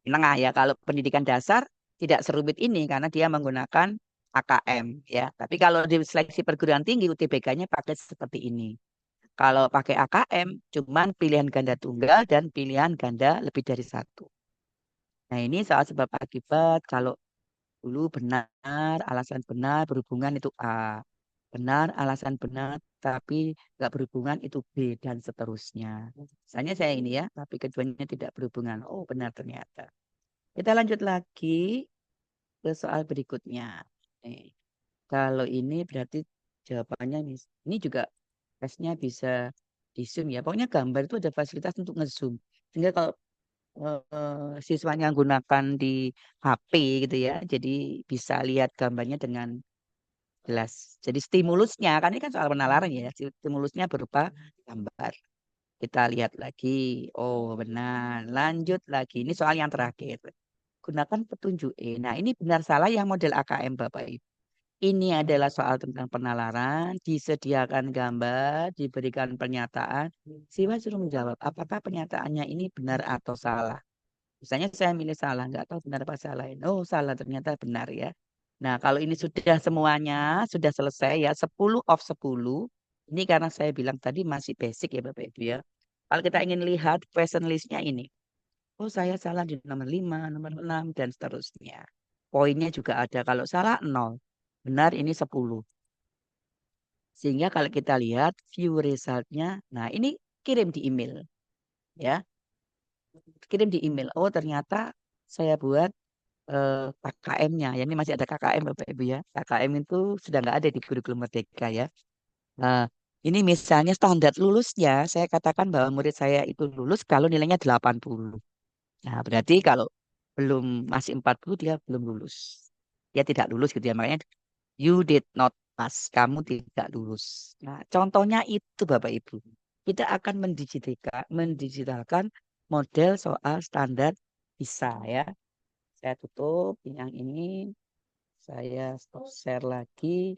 S3: menengah ya. Kalau pendidikan dasar tidak serumit ini karena dia menggunakan AKM ya. Tapi kalau di seleksi perguruan tinggi UTBK-nya pakai seperti ini. Kalau pakai AKM cuman pilihan ganda tunggal dan pilihan ganda lebih dari satu. Nah ini soal sebab akibat. Kalau dulu benar, alasan benar berhubungan itu A. Benar, alasan benar, tapi nggak berhubungan itu B dan seterusnya. Misalnya saya ini ya, tapi keduanya tidak berhubungan. Oh, benar ternyata. Kita lanjut lagi ke soal berikutnya. Nih, kalau ini berarti jawabannya ini juga tesnya bisa di zoom ya. Pokoknya gambar itu ada fasilitas untuk ngezoom. Sehingga kalau siswanya gunakan di HP gitu ya, jadi bisa lihat gambarnya dengan jelas. Jadi stimulusnya, kan ini kan soal penalaran ya, stimulusnya berupa gambar. Kita lihat lagi. Oh, benar. Lanjut lagi. Ini soal yang terakhir. Gunakan petunjuk E. Nah, ini benar salah yang model AKM Bapak Ibu. Ini adalah soal tentang penalaran, disediakan gambar, diberikan pernyataan. Siswa suruh menjawab, apakah pernyataannya ini benar atau salah. Misalnya saya milih salah, nggak tahu benar apa salah. Oh, salah ternyata benar ya. Nah, kalau ini sudah semuanya, sudah selesai ya, 10 of 10. Ini karena saya bilang tadi masih basic ya Bapak Ibu ya. Kalau kita ingin lihat question list-nya ini. Oh, saya salah di nomor 5, nomor 6, dan seterusnya. Poinnya juga ada. Kalau salah, 0. Benar ini 10. Sehingga kalau kita lihat view result-nya, nah ini kirim di email. Ya, kirim di email. Oh, ternyata saya buat KKM-nya. Ya, ini masih ada KKM Bapak Ibu ya. KKM itu sudah nggak ada di kurikulum Merdeka ya. Nah, ini misalnya standar lulusnya, saya katakan bahwa murid saya itu lulus kalau nilainya 80. Nah, berarti kalau belum masih 40 dia belum lulus. Dia tidak lulus gitu ya. Makanya you did not pass. Kamu tidak lulus. Nah, contohnya itu Bapak Ibu. Kita akan mendigitalkan model soal standar PISA ya. Saya tutup yang ini. Saya stop share lagi.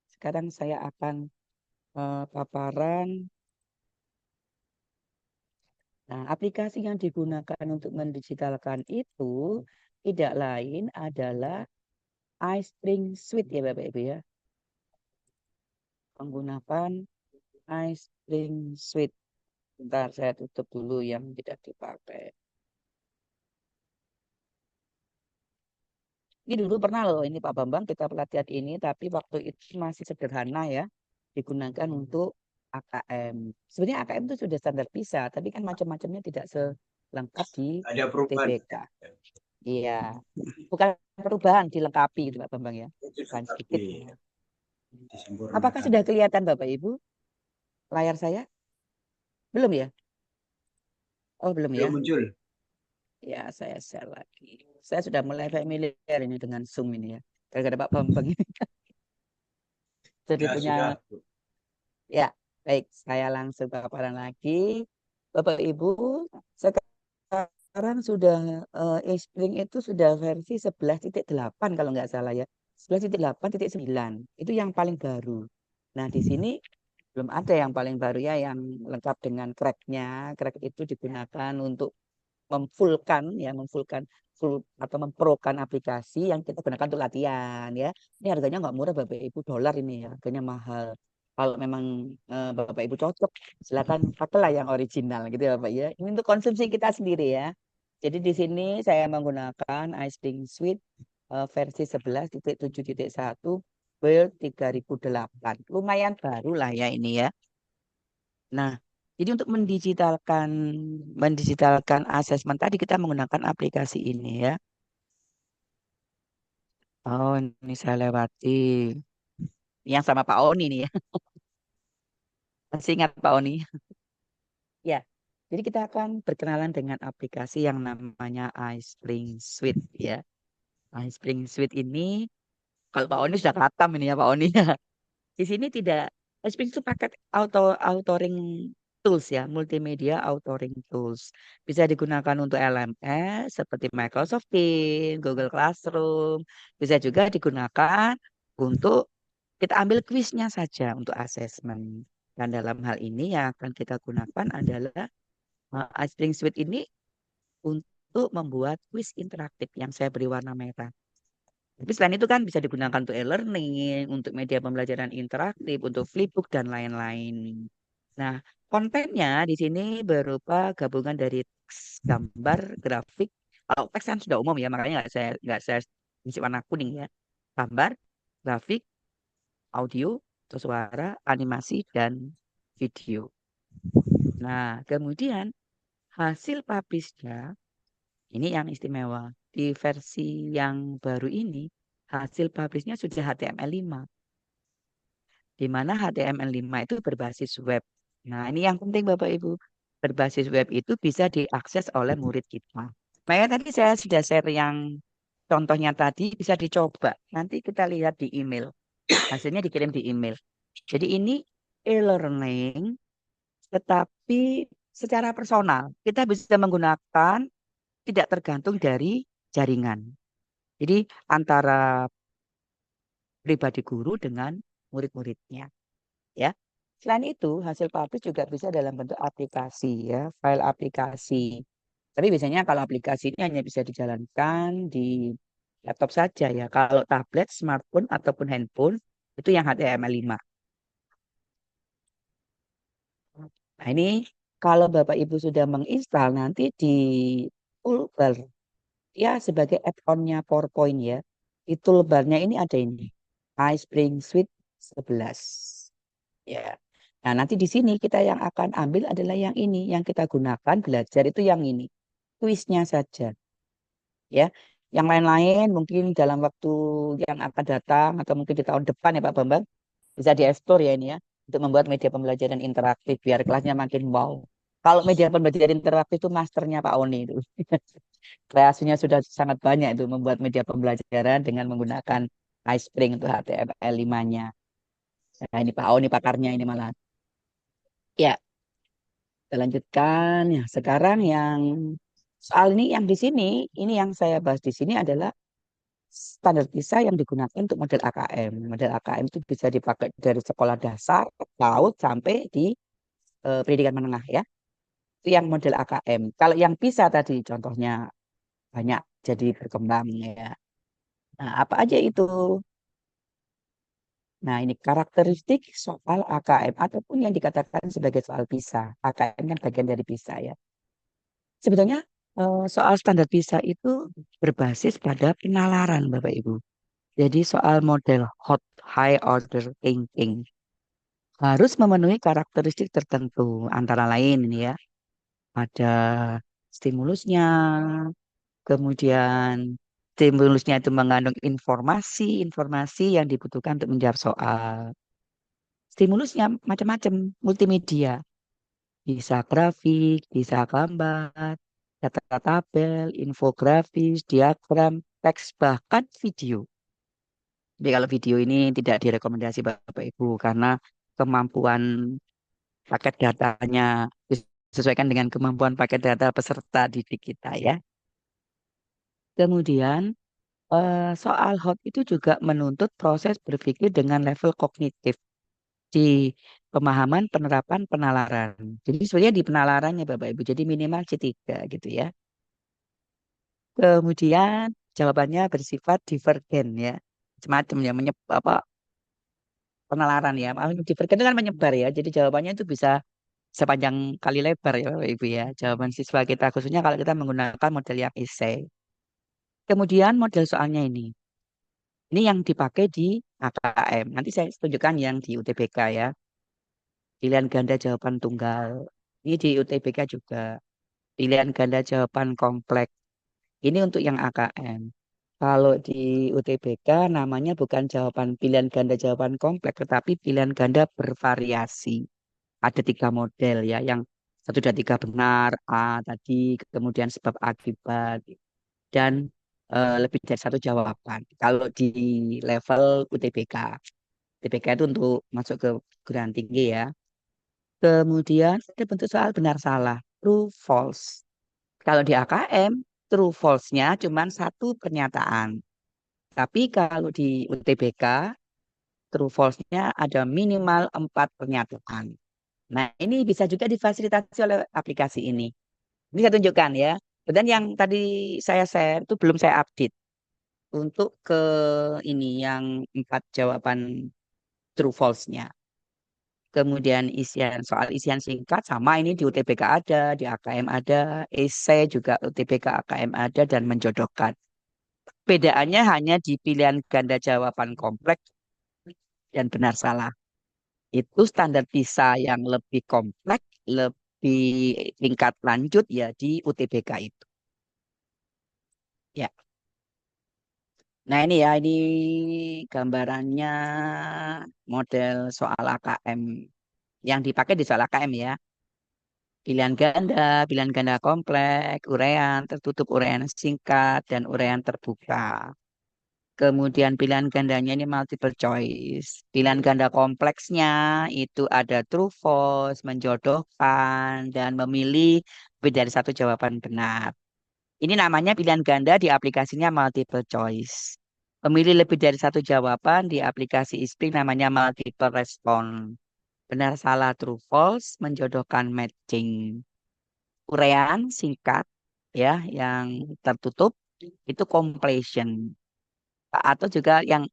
S3: Sekarang saya akan paparan. Nah, aplikasi yang digunakan untuk mendigitalkan itu tidak lain adalah iSpring Suite ya Bapak Ibu ya. Menggunakan iSpring Suite. Bentar saya tutup dulu yang tidak dipakai. Ini dulu pernah loh ini Pak Bambang kita pelatihan ini tapi waktu itu masih sederhana ya. Digunakan untuk AKM. Sebenarnya AKM itu sudah standar PISA tapi kan macam-macamnya tidak selengkap di
S1: Ada perubahan.
S3: TBK. Iya. Bukan perubahan dilengkapi gitu Pak Bambang ya. Bukan sedikit.
S1: Disempurnakan.
S3: Apakah sudah kelihatan Bapak Ibu layar saya? Belum ya? Oh, belum ya.
S1: Belum muncul.
S3: Ya, saya share lagi. Saya sudah mulai familiar ini dengan Zoom ini ya. Gara-gara Pak Bambang ini. Jadi
S1: Ya,
S3: punya,
S1: sudah.
S3: ya, baik. Saya langsung paparan lagi. Bapak Ibu, sekarang sudah Spring itu sudah versi 11.8 kalau nggak salah ya. 11.8.9. Itu yang paling baru. Nah, di sini belum ada yang paling baru ya, yang lengkap dengan crack-nya. Crack itu digunakan untuk memfullkan full atau memprokan aplikasi yang kita gunakan untuk latihan ya. Ini harganya nggak murah Bapak Ibu, dolar ini ya, harganya mahal. Kalau memang Bapak Ibu cocok, silakan pakailah yang original gitu ya Bapak ya. Ini untuk konsumsi kita sendiri ya. Jadi di sini saya menggunakan iSpring Suite versi 11.7.1 Build 3008. Lumayan baru lah ya ini ya. Nah, jadi untuk mendigitalkan asesmen tadi kita menggunakan aplikasi ini ya. Oh, ini saya lewati. Yang sama Pak Oni nih ya. Masih ingat Pak Oni? Ya. Jadi kita akan berkenalan dengan aplikasi yang namanya iSpring Suite ya. iSpring Suite ini kalau Pak Oni sudah khatam ini ya Pak Oni ya. Di sini tidak iSpring itu paket authoring tools ya, multimedia authoring tools. Bisa digunakan untuk LMS seperti Microsoft Teams, Google Classroom. Bisa juga digunakan untuk kita ambil kuisnya saja untuk asesmen. Dan dalam hal ini yang akan kita gunakan adalah iSpring Suite ini untuk membuat kuis interaktif yang saya beri warna merah. Tapi selain itu kan bisa digunakan untuk e-learning, untuk media pembelajaran interaktif, untuk flipbook dan lain-lain. Nah, kontennya di sini berupa gabungan dari teks, gambar, grafik. Kalau teks kan sudah umum ya, makanya nggak saya isi warna kuning ya. Gambar, grafik, audio, terus suara, animasi dan video. Nah, kemudian hasil publish-nya ini yang istimewa. Di versi yang baru ini, hasil publishnya sudah HTML5. Di mana HTML5 itu berbasis web. Nah, ini yang penting Bapak Ibu. Berbasis web itu bisa diakses oleh murid kita. Makanya tadi saya sudah share yang contohnya tadi, bisa dicoba. Nanti kita lihat di email. Hasilnya dikirim di email. Jadi ini e-learning, tetapi secara personal. Kita bisa menggunakan tidak tergantung dari jaringan. Jadi antara pribadi guru dengan murid-muridnya, ya. Selain itu, hasil publish juga bisa dalam bentuk aplikasi ya, file aplikasi. Tapi biasanya kalau aplikasi ini hanya bisa dijalankan di laptop saja ya. Kalau tablet, smartphone ataupun handphone itu yang HTML5. Nah, ini kalau Bapak Ibu sudah menginstal nanti di toolbar ya sebagai add-onnya PowerPoint ya. Di toolbarnya ini ada ini. iSpring Suite 11. Ya. Nah, nanti di sini kita yang akan ambil adalah yang ini. Yang kita gunakan belajar itu yang ini. Kuisnya saja. Ya. Yang lain-lain mungkin dalam waktu yang akan datang atau mungkin di tahun depan ya Pak Bambang. Bisa di-explore ya ini ya. Untuk membuat media pembelajaran interaktif biar kelasnya makin wow. Kalau media pembelajaran interaktif itu masternya Pak Oni itu. Kreasinya sudah sangat banyak itu membuat media pembelajaran dengan menggunakan iSpring untuk HTML5-nya. Nah, ini Pak Oni pakarnya ini malah. Ya, kita lanjutkan. Ya, sekarang yang soal ini yang di sini, ini yang saya bahas di sini adalah standar PISA yang digunakan untuk model AKM. Model AKM itu bisa dipakai dari sekolah dasar, PAUD sampai di pendidikan menengah ya. Itu yang model AKM. Kalau yang PISA tadi contohnya banyak jadi berkembang ya. Nah, apa aja itu? Nah, ini karakteristik soal AKM ataupun yang dikatakan sebagai soal PISA. AKM kan bagian dari PISA ya. Sebetulnya soal standar PISA itu berbasis pada penalaran Bapak Ibu. Jadi soal model hot high order thinking harus memenuhi karakteristik tertentu. Antara lain ini ya, ada stimulusnya, kemudian stimulusnya itu mengandung informasi yang dibutuhkan untuk menjawab soal. Stimulusnya macam-macam, multimedia. Bisa grafik, bisa gambar, data tabel, infografis, diagram, teks, bahkan video. Jadi kalau video ini tidak direkomendasi Bapak Ibu karena kemampuan paket datanya disesuaikan dengan kemampuan paket data peserta didik kita ya. Kemudian soal hot itu juga menuntut proses berpikir dengan level kognitif di pemahaman penerapan penalaran. Jadi sebenarnya di penalarannya Bapak Ibu, jadi minimal C3 gitu ya. Kemudian jawabannya bersifat divergen ya. Semacam ya apa penalaran ya. Divergen itu kan menyebar ya. Jadi jawabannya itu bisa sepanjang kali lebar ya Bapak Ibu ya. Jawaban siswa kita khususnya kalau kita menggunakan model yang esai. Kemudian model soalnya ini. Ini yang dipakai di AKM. Nanti saya tunjukkan yang di UTBK ya. Pilihan ganda jawaban tunggal. Ini di UTBK juga. Pilihan ganda jawaban kompleks. Ini untuk yang AKM. Kalau di UTBK namanya bukan jawaban pilihan ganda jawaban kompleks, tetapi pilihan ganda bervariasi. Ada tiga model ya, yang satu dan tiga benar, A tadi, kemudian sebab akibat, dan lebih dari satu jawaban. Kalau di level UTBK, UTBK itu untuk masuk ke perguruan tinggi ya. Kemudian ada bentuk soal benar salah, true false. Kalau di AKM, true false-nya cuma satu pernyataan. Tapi kalau di UTBK, true false-nya ada minimal 4 pernyataan. Nah, ini bisa juga difasilitasi oleh aplikasi ini. Ini saya tunjukkan ya. Dan yang tadi saya share itu belum saya update. Untuk ke ini yang 4 jawaban true false-nya. Kemudian soal isian singkat sama ini di UTBK ada, di AKM ada, esai juga UTBK AKM ada dan menjodohkan. Bedaannya hanya di pilihan ganda jawaban kompleks dan benar salah. Itu standar PISA yang lebih kompleks, lebih tingkat lanjut ya di UTBK itu. Ya. Nah ini ya, ini gambarannya model soal AKM yang dipakai di soal AKM ya. Pilihan ganda kompleks, urean tertutup, urean singkat, dan urean terbuka. Kemudian pilihan gandanya ini multiple choice. Pilihan ganda kompleksnya itu ada true, false, menjodohkan, dan memilih lebih dari satu jawaban benar. Ini namanya pilihan ganda di aplikasinya multiple choice. Memilih lebih dari satu jawaban di aplikasi Ispring namanya multiple response. Benar salah true false menjodohkan matching. Urean singkat ya yang tertutup itu completion atau juga yang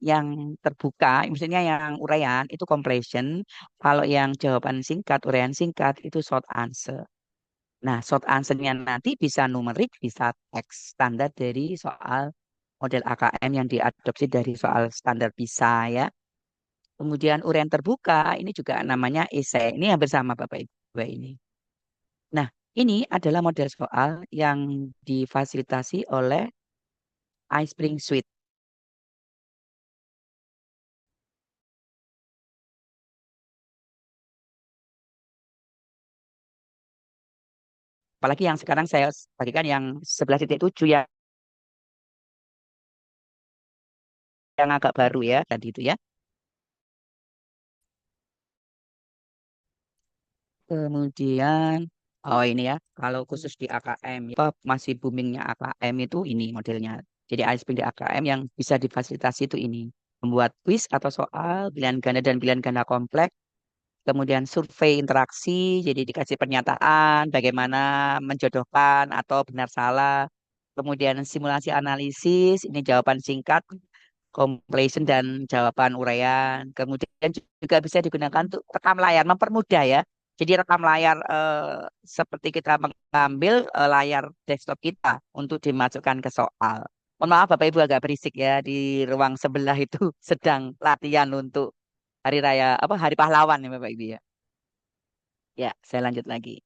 S3: terbuka, misalnya yang uraian itu completion. Kalau yang jawaban singkat, uraian singkat itu short answer. Nah, short answer-nya nanti bisa numerik, bisa teks standar dari soal model AKM yang diadopsi dari soal standar PISA ya. Kemudian uraian terbuka ini juga namanya esai. Ini yang bersama Bapak Ibu ini. Nah, ini adalah model soal yang difasilitasi oleh iSpring Suite. Apalagi yang sekarang saya bagikan yang 11.7 ya, yang agak baru ya tadi itu ya. Kemudian oh ini ya, kalau khusus di AKM apa masih boomingnya AKM itu ini modelnya. Jadi ISP di AKM yang bisa difasilitasi itu ini. Membuat quiz atau soal pilihan ganda dan pilihan ganda kompleks. Kemudian survei interaksi, jadi dikasih pernyataan bagaimana menjodohkan atau benar salah. Kemudian simulasi analisis, ini jawaban singkat, completion dan jawaban uraian. Kemudian juga bisa digunakan untuk rekam layar, mempermudah ya. Jadi rekam layar seperti kita mengambil layar desktop kita untuk dimasukkan ke soal. Mohon maaf Bapak Ibu agak berisik ya di ruang sebelah itu sedang latihan untuk hari raya apa hari pahlawan ya Bapak Ibu ya. Ya, saya lanjut lagi.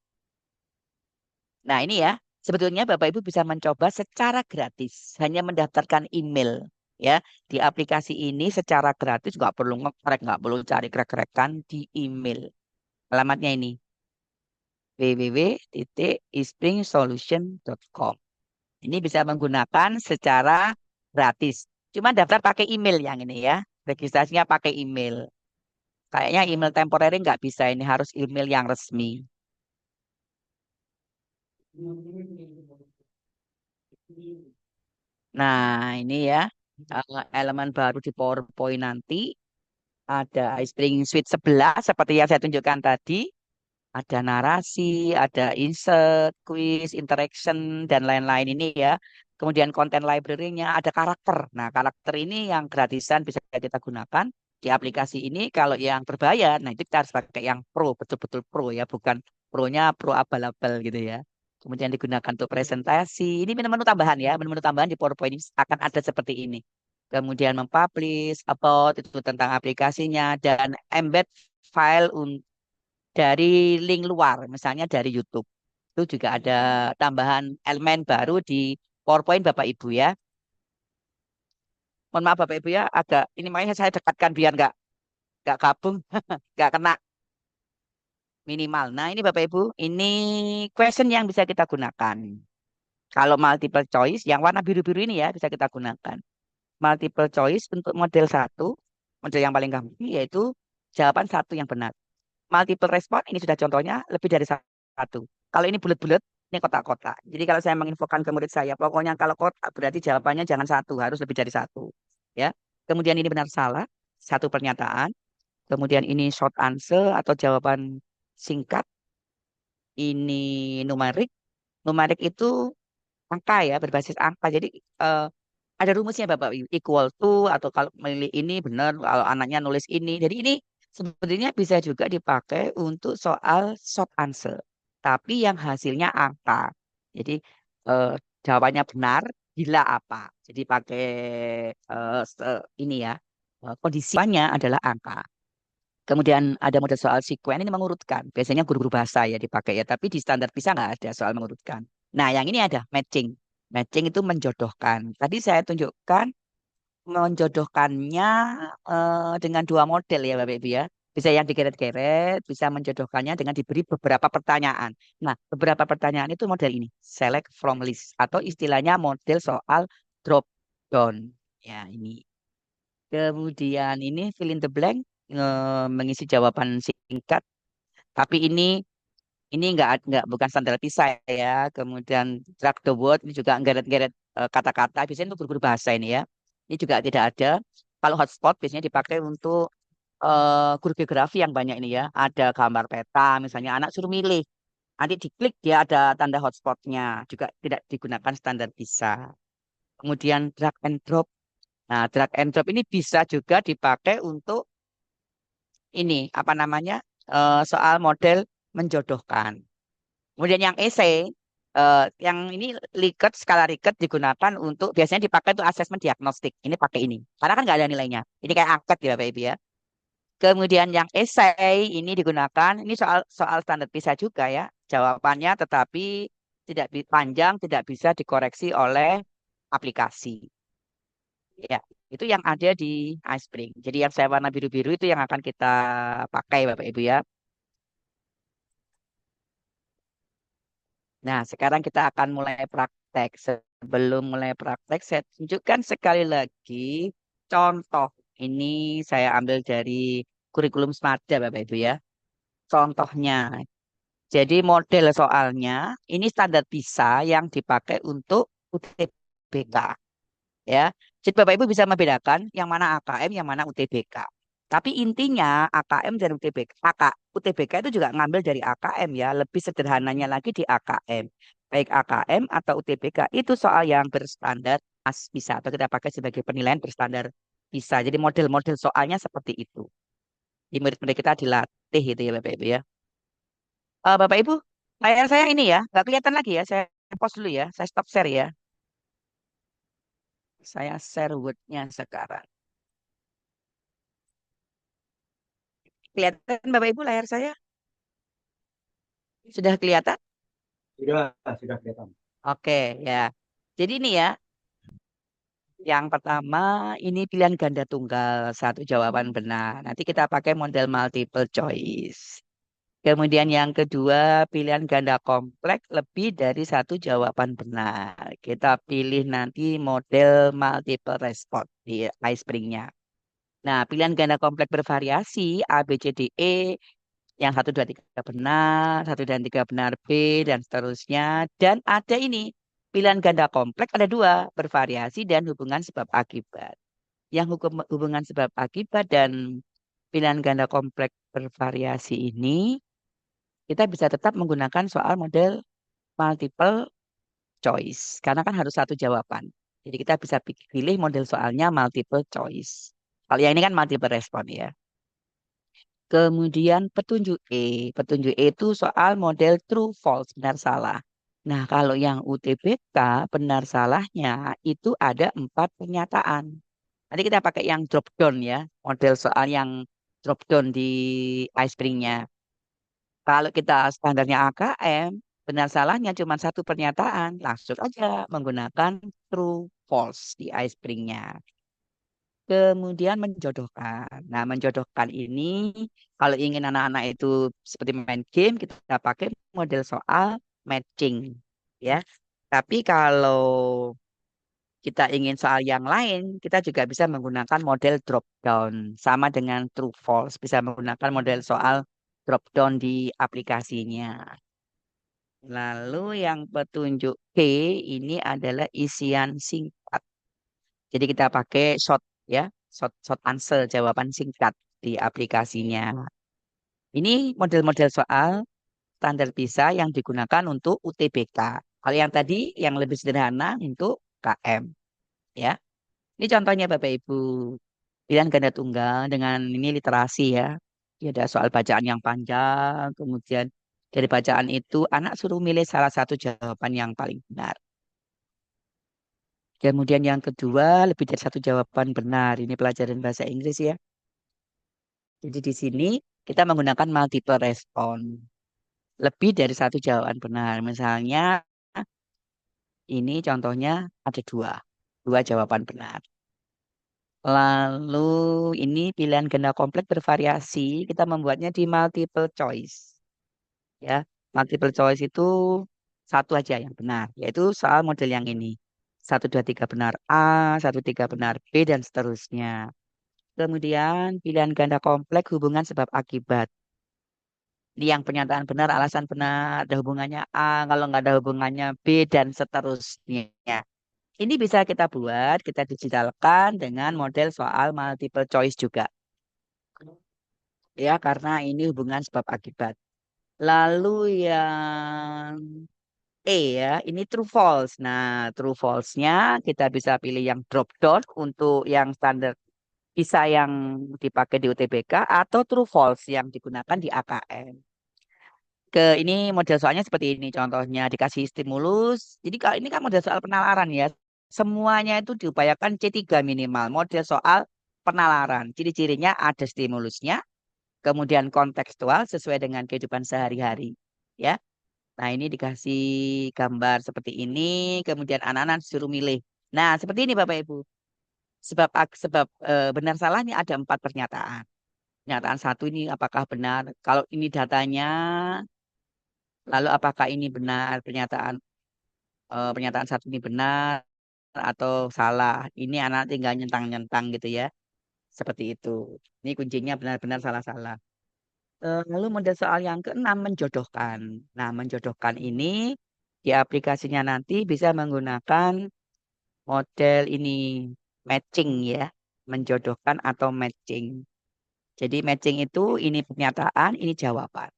S3: Nah, ini ya, sebetulnya Bapak Ibu bisa mencoba secara gratis, hanya mendaftarkan email ya. Di aplikasi ini secara gratis nggak perlu ngekrek, nggak perlu cari krek-krekan di email. Alamatnya ini www.ispringsolution.com. Ini bisa menggunakan secara gratis. Cuma daftar pakai email yang ini ya. Registrasinya pakai email. Kayaknya email temporary nggak bisa, ini harus email yang resmi. Nah, ini ya elemen baru di PowerPoint nanti ada iSpring Suite 11 seperti yang saya tunjukkan tadi. Ada narasi, ada insert, quiz, interaction, dan lain-lain ini ya. kemudian konten library-nya, ada karakter. Nah, karakter ini yang gratisan bisa kita gunakan di aplikasi ini. Kalau yang berbayar, nah itu kita harus pakai yang pro, betul-betul pro ya, bukan pro-nya pro abal-abal gitu ya. Kemudian digunakan untuk presentasi. Ini menu-menu tambahan ya, menu-menu tambahan di PowerPoint ini akan ada seperti ini. Kemudian mempublish, upload itu tentang aplikasinya, dan embed file dari link luar, misalnya dari YouTube. Itu juga ada tambahan elemen baru di PowerPoint Bapak Ibu ya. Mohon maaf Bapak Ibu ya, agak ini makanya saya dekatkan biar nggak gabung, nggak kena minimal. Nah ini Bapak Ibu, ini question yang bisa kita gunakan. Kalau multiple choice, yang warna biru-biru ini ya bisa kita gunakan. Multiple choice untuk model satu, model yang paling gampang yaitu jawaban satu yang benar. Multiple response ini sudah contohnya lebih dari satu. Kalau ini bulat-bulat, ini kotak-kotak. Jadi kalau saya menginfokan ke murid saya, pokoknya kalau kotak berarti jawabannya jangan satu, harus lebih dari satu. Ya. Kemudian ini benar salah, satu pernyataan. Kemudian ini short answer atau jawaban singkat. Ini numerik. Numerik itu angka ya, berbasis angka. Jadi eh, ada rumusnya Bapak Ibu, equal to atau kalau memilih ini benar, kalau anaknya nulis ini. Jadi ini sebenarnya bisa juga dipakai untuk soal short answer. Tapi yang hasilnya angka. Jadi eh, jawabannya benar, gila apa. Jadi pakai ini ya, kondisinya adalah angka. Kemudian ada model soal sekuen ini mengurutkan. Biasanya guru-guru bahasa ya dipakai ya, tapi di standar PISA nggak ada soal mengurutkan. Nah, yang ini ada matching. Matching itu menjodohkan. Tadi saya tunjukkan menjodohkannya dengan dua model ya Bapak Ibu ya. Bisa yang digeret-geret, bisa menjodohkannya dengan diberi beberapa pertanyaan. Nah, beberapa pertanyaan itu model ini, select from list atau istilahnya model soal drop down. Ya, ini. Kemudian ini fill in the blank, mengisi jawaban singkat. Tapi ini nggak bukan standar PISA ya. Kemudian drag the word ini juga geret-geret kata-kata. Biasanya untuk guru-guru bahasa ini ya. Ini juga tidak ada. Kalau hotspot biasanya dipakai untuk guru geografi yang banyak ini ya. Ada gambar peta, misalnya anak suruh milih. Nanti diklik dia ada tanda hotspotnya. Juga tidak digunakan standar PISA. Kemudian drag and drop. Nah, drag and drop ini bisa juga dipakai untuk ini apa namanya soal model menjodohkan. Kemudian yang esai, yang ini Likert, skala Likert digunakan untuk biasanya dipakai untuk asesmen diagnostik. Ini pakai ini, karena kan nggak ada nilainya. Ini kayak angket ya Bapak Ibu ya. Kemudian yang esai ini digunakan, ini soal soal standar PISA juga ya. Jawabannya tetapi tidak panjang, tidak bisa dikoreksi oleh aplikasi. Ya, itu yang ada di iSpring. Jadi yang saya warna biru-biru itu yang akan kita pakai Bapak Ibu ya. Nah, sekarang kita akan mulai praktek. Sebelum mulai praktek, saya tunjukkan sekali lagi contoh. Ini saya ambil dari kurikulum Smada, Bapak Ibu ya. Contohnya. Jadi model soalnya, ini standar PISA yang dipakai untuk UTBK. Ya, jadi Bapak Ibu bisa membedakan yang mana AKM, yang mana UTBK. Tapi intinya AKM dan UTBK, UTBK itu juga ngambil dari AKM ya. Lebih sederhananya lagi di AKM. Baik AKM atau UTBK itu soal yang berstandar PISA atau kita pakai sebagai penilaian berstandar PISA. Jadi model-model soalnya seperti itu. Di murid-murid kita dilatih itu ya Bapak Ibu ya. Bapak Ibu, layar saya ini ya, nggak kelihatan lagi ya. Saya pause dulu ya, saya stop share ya. Saya share Word-nya sekarang. Kelihatan Bapak Ibu layar saya? Sudah kelihatan?
S1: Sudah kelihatan.
S3: Oke, ya. Jadi ini ya, yang pertama ini pilihan ganda tunggal, satu jawaban benar. Nanti kita pakai model multiple choice. Kemudian yang kedua pilihan ganda kompleks lebih dari satu jawaban benar. Kita pilih nanti model multiple response di iSpring-nya. Nah, pilihan ganda kompleks bervariasi A, B, C, D, E. Yang satu, dua, tiga benar, satu dan tiga benar B, dan seterusnya. Dan ada ini, pilihan ganda kompleks ada dua, bervariasi dan hubungan sebab akibat. Yang hubungan sebab akibat dan pilihan ganda kompleks bervariasi ini, kita bisa tetap menggunakan soal model multiple choice. Karena kan harus satu jawaban. Jadi kita bisa pilih model soalnya multiple choice. Kalau yang ini kan multiple respon ya. Kemudian petunjuk E. Petunjuk E itu soal model true, false, benar, salah. Nah, kalau yang UTBK, benar salahnya itu ada 4 pernyataan. Nanti kita pakai yang drop down ya. Model soal yang drop down di iSpring-nya. Kalau kita standarnya AKM, benar salahnya cuma satu pernyataan. Langsung aja menggunakan true, false di iSpring-nya. Kemudian menjodohkan. Nah, menjodohkan ini kalau ingin anak-anak itu seperti main game, kita pakai model soal matching, ya. Tapi kalau kita ingin soal yang lain, kita juga bisa menggunakan model drop down, sama dengan true false, bisa menggunakan model soal drop down di aplikasinya. Lalu yang petunjuk K ini adalah isian singkat. Jadi kita pakai short ya, short answer, jawaban singkat di aplikasinya. Ini model-model soal standar PISA yang digunakan untuk UTBK. Kalau yang tadi yang lebih sederhana untuk KM ya. Ini contohnya Bapak Ibu. Pilihan ganda tunggal dengan ini literasi ya. Dia ada soal bacaan yang panjang, kemudian dari bacaan itu anak suruh milih salah satu jawaban yang paling benar. Kemudian yang kedua, lebih dari satu jawaban benar. Ini pelajaran bahasa Inggris ya. Jadi di sini kita menggunakan multiple respon. Lebih dari satu jawaban benar. Misalnya ini contohnya ada dua jawaban benar. Lalu ini pilihan ganda kompleks bervariasi. Kita membuatnya di multiple choice. Ya, multiple choice itu satu aja yang benar, yaitu soal model yang ini. Satu, dua, tiga benar A, satu, tiga benar B, dan seterusnya. Kemudian pilihan ganda kompleks hubungan sebab akibat. Ini yang pernyataan benar, alasan benar, ada hubungannya A, kalau nggak ada hubungannya B, dan seterusnya. Ini bisa kita buat, kita digitalkan dengan model soal multiple choice juga. Ya, karena ini hubungan sebab akibat. Lalu yang ya, ini true false. Nah, true false-nya kita bisa pilih yang drop down untuk yang standar bisa yang dipakai di UTBK atau true false yang digunakan di AKM. Ini model soalnya seperti ini contohnya dikasih stimulus. Jadi kalau ini kan model soal penalaran ya. Semuanya itu diupayakan C3 minimal. Model soal penalaran. Ciri-cirinya ada stimulusnya, kemudian kontekstual sesuai dengan kehidupan sehari-hari. Ya. Nah, ini dikasih gambar seperti ini, kemudian anak-anak disuruh milih. Nah, seperti ini Bapak Ibu. Sebab benar salahnya ada 4 pernyataan. Pernyataan satu ini apakah benar? Kalau ini datanya, lalu apakah ini benar? Pernyataan satu ini benar atau salah? Ini anak tinggal nyentang-nyentang gitu ya. Seperti itu. Ini kuncinya benar-benar salah-salah. Lalu model soal yang keenam menjodohkan. Nah, menjodohkan ini di aplikasinya nanti bisa menggunakan model ini matching ya, menjodohkan atau matching. Jadi matching itu ini pernyataan, ini jawaban.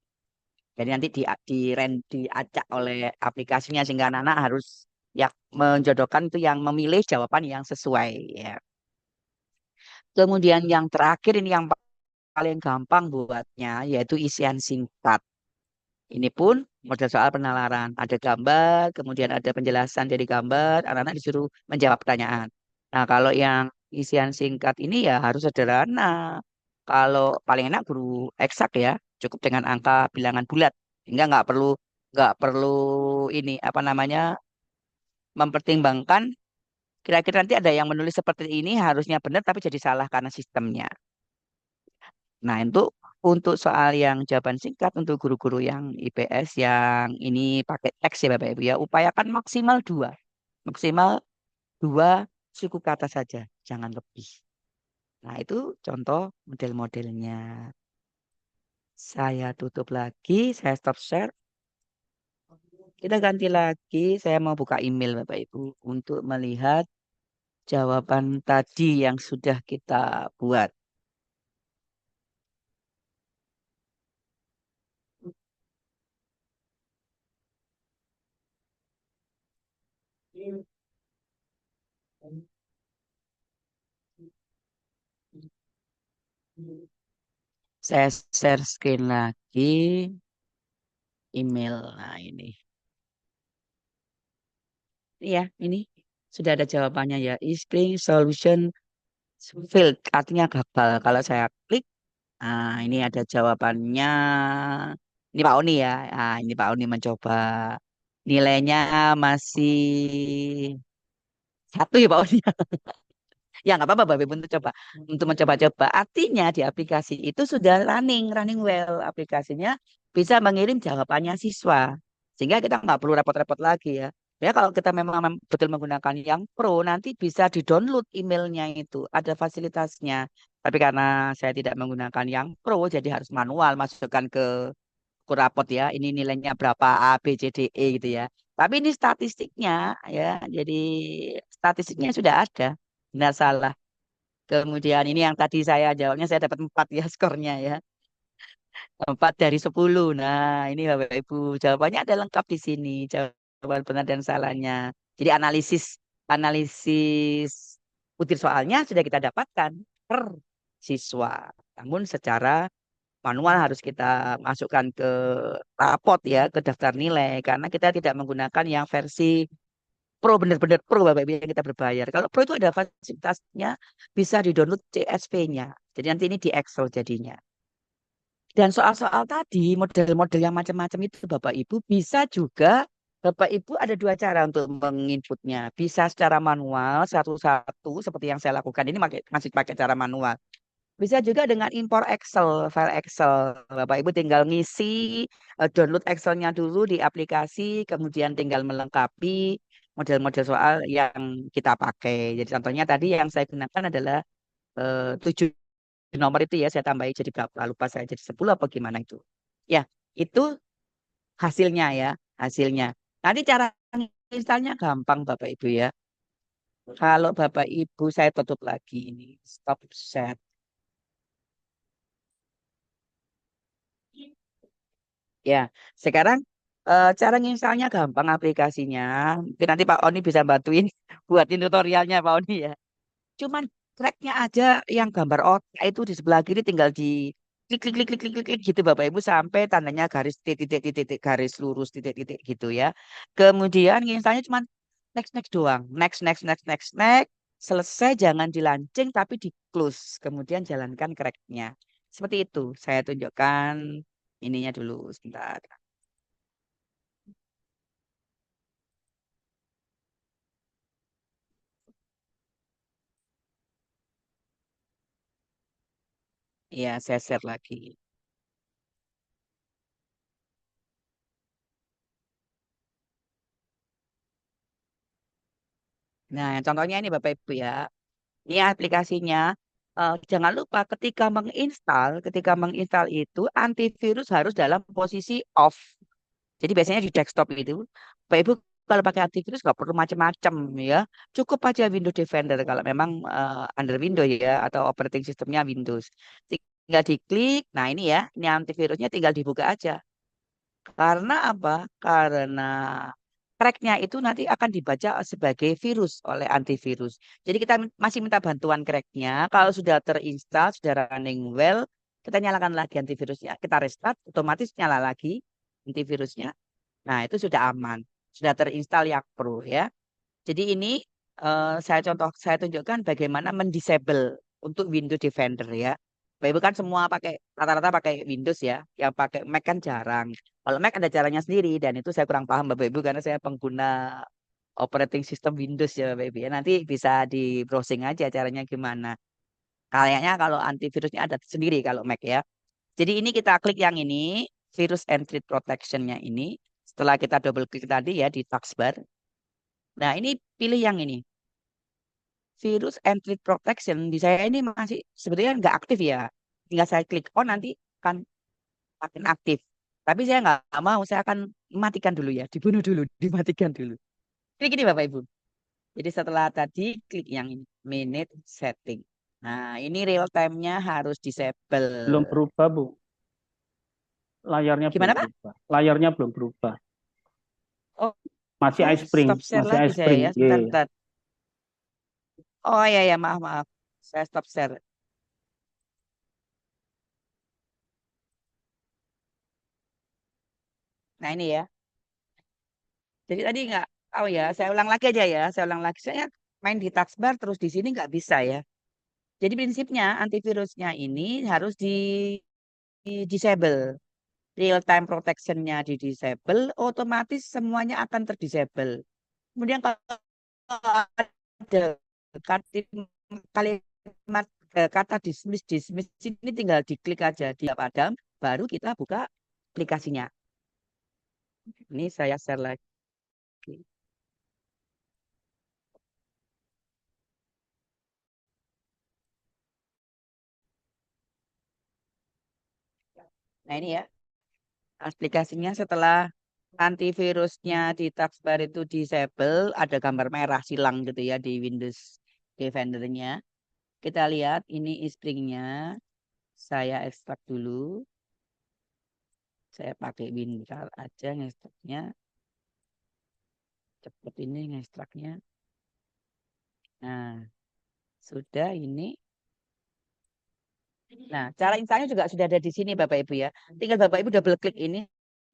S3: Jadi nanti diacak oleh aplikasinya sehingga anak-anak harus ya menjodohkan itu yang memilih jawaban yang sesuai ya. Kemudian yang terakhir ini yang paling gampang buatnya yaitu isian singkat. Ini pun model soal penalaran. Ada gambar, kemudian ada penjelasan dari gambar, anak-anak disuruh menjawab pertanyaan. Nah, kalau yang isian singkat ini ya harus sederhana. Kalau paling enak guru eksak ya, cukup dengan angka bilangan bulat. Sehingga nggak perlu ini apa namanya mempertimbangkan kira-kira nanti ada yang menulis seperti ini harusnya benar tapi jadi salah karena sistemnya. Nah, untuk soal yang jawaban singkat untuk guru-guru yang IPS yang ini pakai teks ya Bapak Ibu ya, upayakan maksimal dua suku kata saja, jangan lebih. Nah, itu contoh model-modelnya. Saya tutup lagi, saya stop share. Kita ganti lagi, saya mau buka email Bapak Ibu untuk melihat jawaban tadi yang sudah kita buat. Saya share screen lagi email. Nah, ini. Iya, ini sudah ada jawabannya ya. Spring solution failed, artinya gagal. Kalau saya klik, nah ini ada jawabannya. Ini Pak Oni ya. Nah, ini Pak Oni mencoba. Nilainya masih satu ya Pak Oni. Ya nggak apa-apa Bapak Ibu untuk mencoba-coba. Artinya di aplikasi itu sudah running well. Aplikasinya bisa mengirim jawabannya siswa. Sehingga kita nggak perlu repot-repot lagi ya. Ya kalau kita memang betul menggunakan yang pro, nanti bisa di-download emailnya itu. Ada fasilitasnya. Tapi karena saya tidak menggunakan yang pro, jadi harus manual masukkan ke rapot ya. Ini nilainya berapa A, B, C, D, E gitu ya. Tapi ini statistiknya ya. Jadi statistiknya sudah ada. Benar salah. Kemudian ini yang tadi saya jawabnya saya dapat 4 ya skornya ya. 4 dari 10. Nah, ini Bapak Ibu, jawabannya ada lengkap di sini. Jawaban benar dan salahnya. Jadi analisis analisis butir soalnya sudah kita dapatkan per siswa. Namun secara manual harus kita masukkan ke rapot ya, ke daftar nilai karena kita tidak menggunakan yang versi Pro, benar-benar pro Bapak Ibu yang kita berbayar. Kalau pro itu ada fasilitasnya bisa di-download CSV-nya. Jadi nanti ini di Excel jadinya. Dan soal-soal tadi, model-model yang macam-macam itu Bapak Ibu bisa juga Bapak Ibu ada dua cara untuk menginputnya. Bisa secara manual satu-satu seperti yang saya lakukan ini masih pakai cara manual. Bisa juga dengan impor Excel, file Excel. Bapak Ibu tinggal ngisi, download Excelnya dulu di aplikasi, kemudian tinggal melengkapi model-model soal yang kita pakai. Jadi contohnya tadi yang saya gunakan adalah 7 nomor itu ya, saya tambahin jadi berapa, lupa saya jadi 10 apa gimana itu. Ya, itu hasilnya ya, hasilnya. Nanti cara installnya gampang Bapak Ibu ya. Kalau Bapak Ibu, saya tutup lagi ini, stop share. Ya, sekarang cara nginstalnya gampang aplikasinya. Mungkin nanti Pak Oni bisa bantuin buatin tutorialnya Pak Oni ya. Cuman tracknya aja yang gambar otak itu di sebelah kiri tinggal di klik klik klik klik klik klik, klik gitu Bapak Ibu sampai tandanya garis titik titik titik titik, garis lurus titik titik gitu ya. Kemudian nginstalnya cuman next next doang. Next next next next next. Selesai jangan dilancing tapi di close. Kemudian jalankan cracknya. Seperti itu. Saya tunjukkan ininya dulu sebentar. Iya, saya share lagi. Nah, yang contohnya ini Bapak Ibu ya. Ini aplikasinya. Jangan lupa ketika menginstal itu antivirus harus dalam posisi off. Jadi biasanya di desktop itu, Bapak Ibu kalau pakai antivirus nggak perlu macam-macam ya. Cukup aja Windows Defender kalau memang under Windows ya atau operating sistemnya Windows. Tinggal diklik. Nah ini ya, ini antivirusnya tinggal dibuka aja. Karena apa? Karena cracknya itu nanti akan dibaca sebagai virus oleh antivirus. Jadi kita masih minta bantuan cracknya. Kalau sudah terinstall, sudah running well, kita nyalakan lagi antivirusnya. Kita restart, otomatis nyala lagi antivirusnya. Nah itu sudah aman. Sudah terinstall yang Pro ya. Jadi ini saya tunjukkan bagaimana mendisable untuk Windows Defender ya. Bapak Ibu kan semua pakai rata-rata pakai Windows ya. Yang pakai Mac kan jarang. Kalau Mac ada caranya sendiri dan itu saya kurang paham Bapak Ibu karena saya pengguna operating system Windows ya Bapak Ibu ya. Nanti bisa di browsing aja caranya gimana. Kayaknya kalau antivirusnya ada sendiri kalau Mac ya. Jadi ini kita klik yang ini, virus and threat protection-nya ini. Setelah kita double klik tadi ya di taskbar. Nah, ini pilih yang ini. Virus and threat protection di saya ini masih sebetulnya nggak aktif ya. Tinggal saya klik on nanti akan makin aktif. Tapi saya nggak mau, saya akan matikan dulu ya, dibunuh dulu, dimatikan dulu. Klik ini Bapak Ibu. Jadi setelah tadi klik yang ini, minute setting. Nah, ini real time-nya harus disable.
S2: Belum berubah, Bu. Layarnya belum
S3: Gimana Pak?
S2: berubah. Layarnya belum berubah.
S3: Oh,
S2: Masih
S3: Oh,
S2: ice spring,
S3: stop share
S2: masih
S3: lagi
S2: ice
S3: saya
S2: spring.
S3: ya.
S2: Ye.
S3: Sebentar, bentar. Oh ya ya, maaf maaf. Saya stop share. Nah ini ya. Jadi tadi nggak, oh ya, saya ulang lagi aja ya. Saya ulang lagi. Saya main di taskbar terus di sini nggak bisa ya. Jadi prinsipnya antivirusnya ini harus di disable. Real time protection-nya di disable, otomatis semuanya akan terdisable. Kemudian kalau ada kalimat kata dismiss dismiss ini tinggal diklik aja di padam, baru kita buka aplikasinya. Ini saya share lagi. Nah ini ya aplikasinya setelah antivirusnya di taskbar itu disable, ada gambar merah silang gitu ya di Windows Defender-nya. Kita lihat ini ispringnya. Saya ekstrak dulu. Saya pakai WinRAR aja ngekstraknya. Cepet ini ngekstraknya. Nah, sudah ini. Nah, cara installnya juga sudah ada di sini Bapak Ibu ya. Tinggal Bapak Ibu double klik ini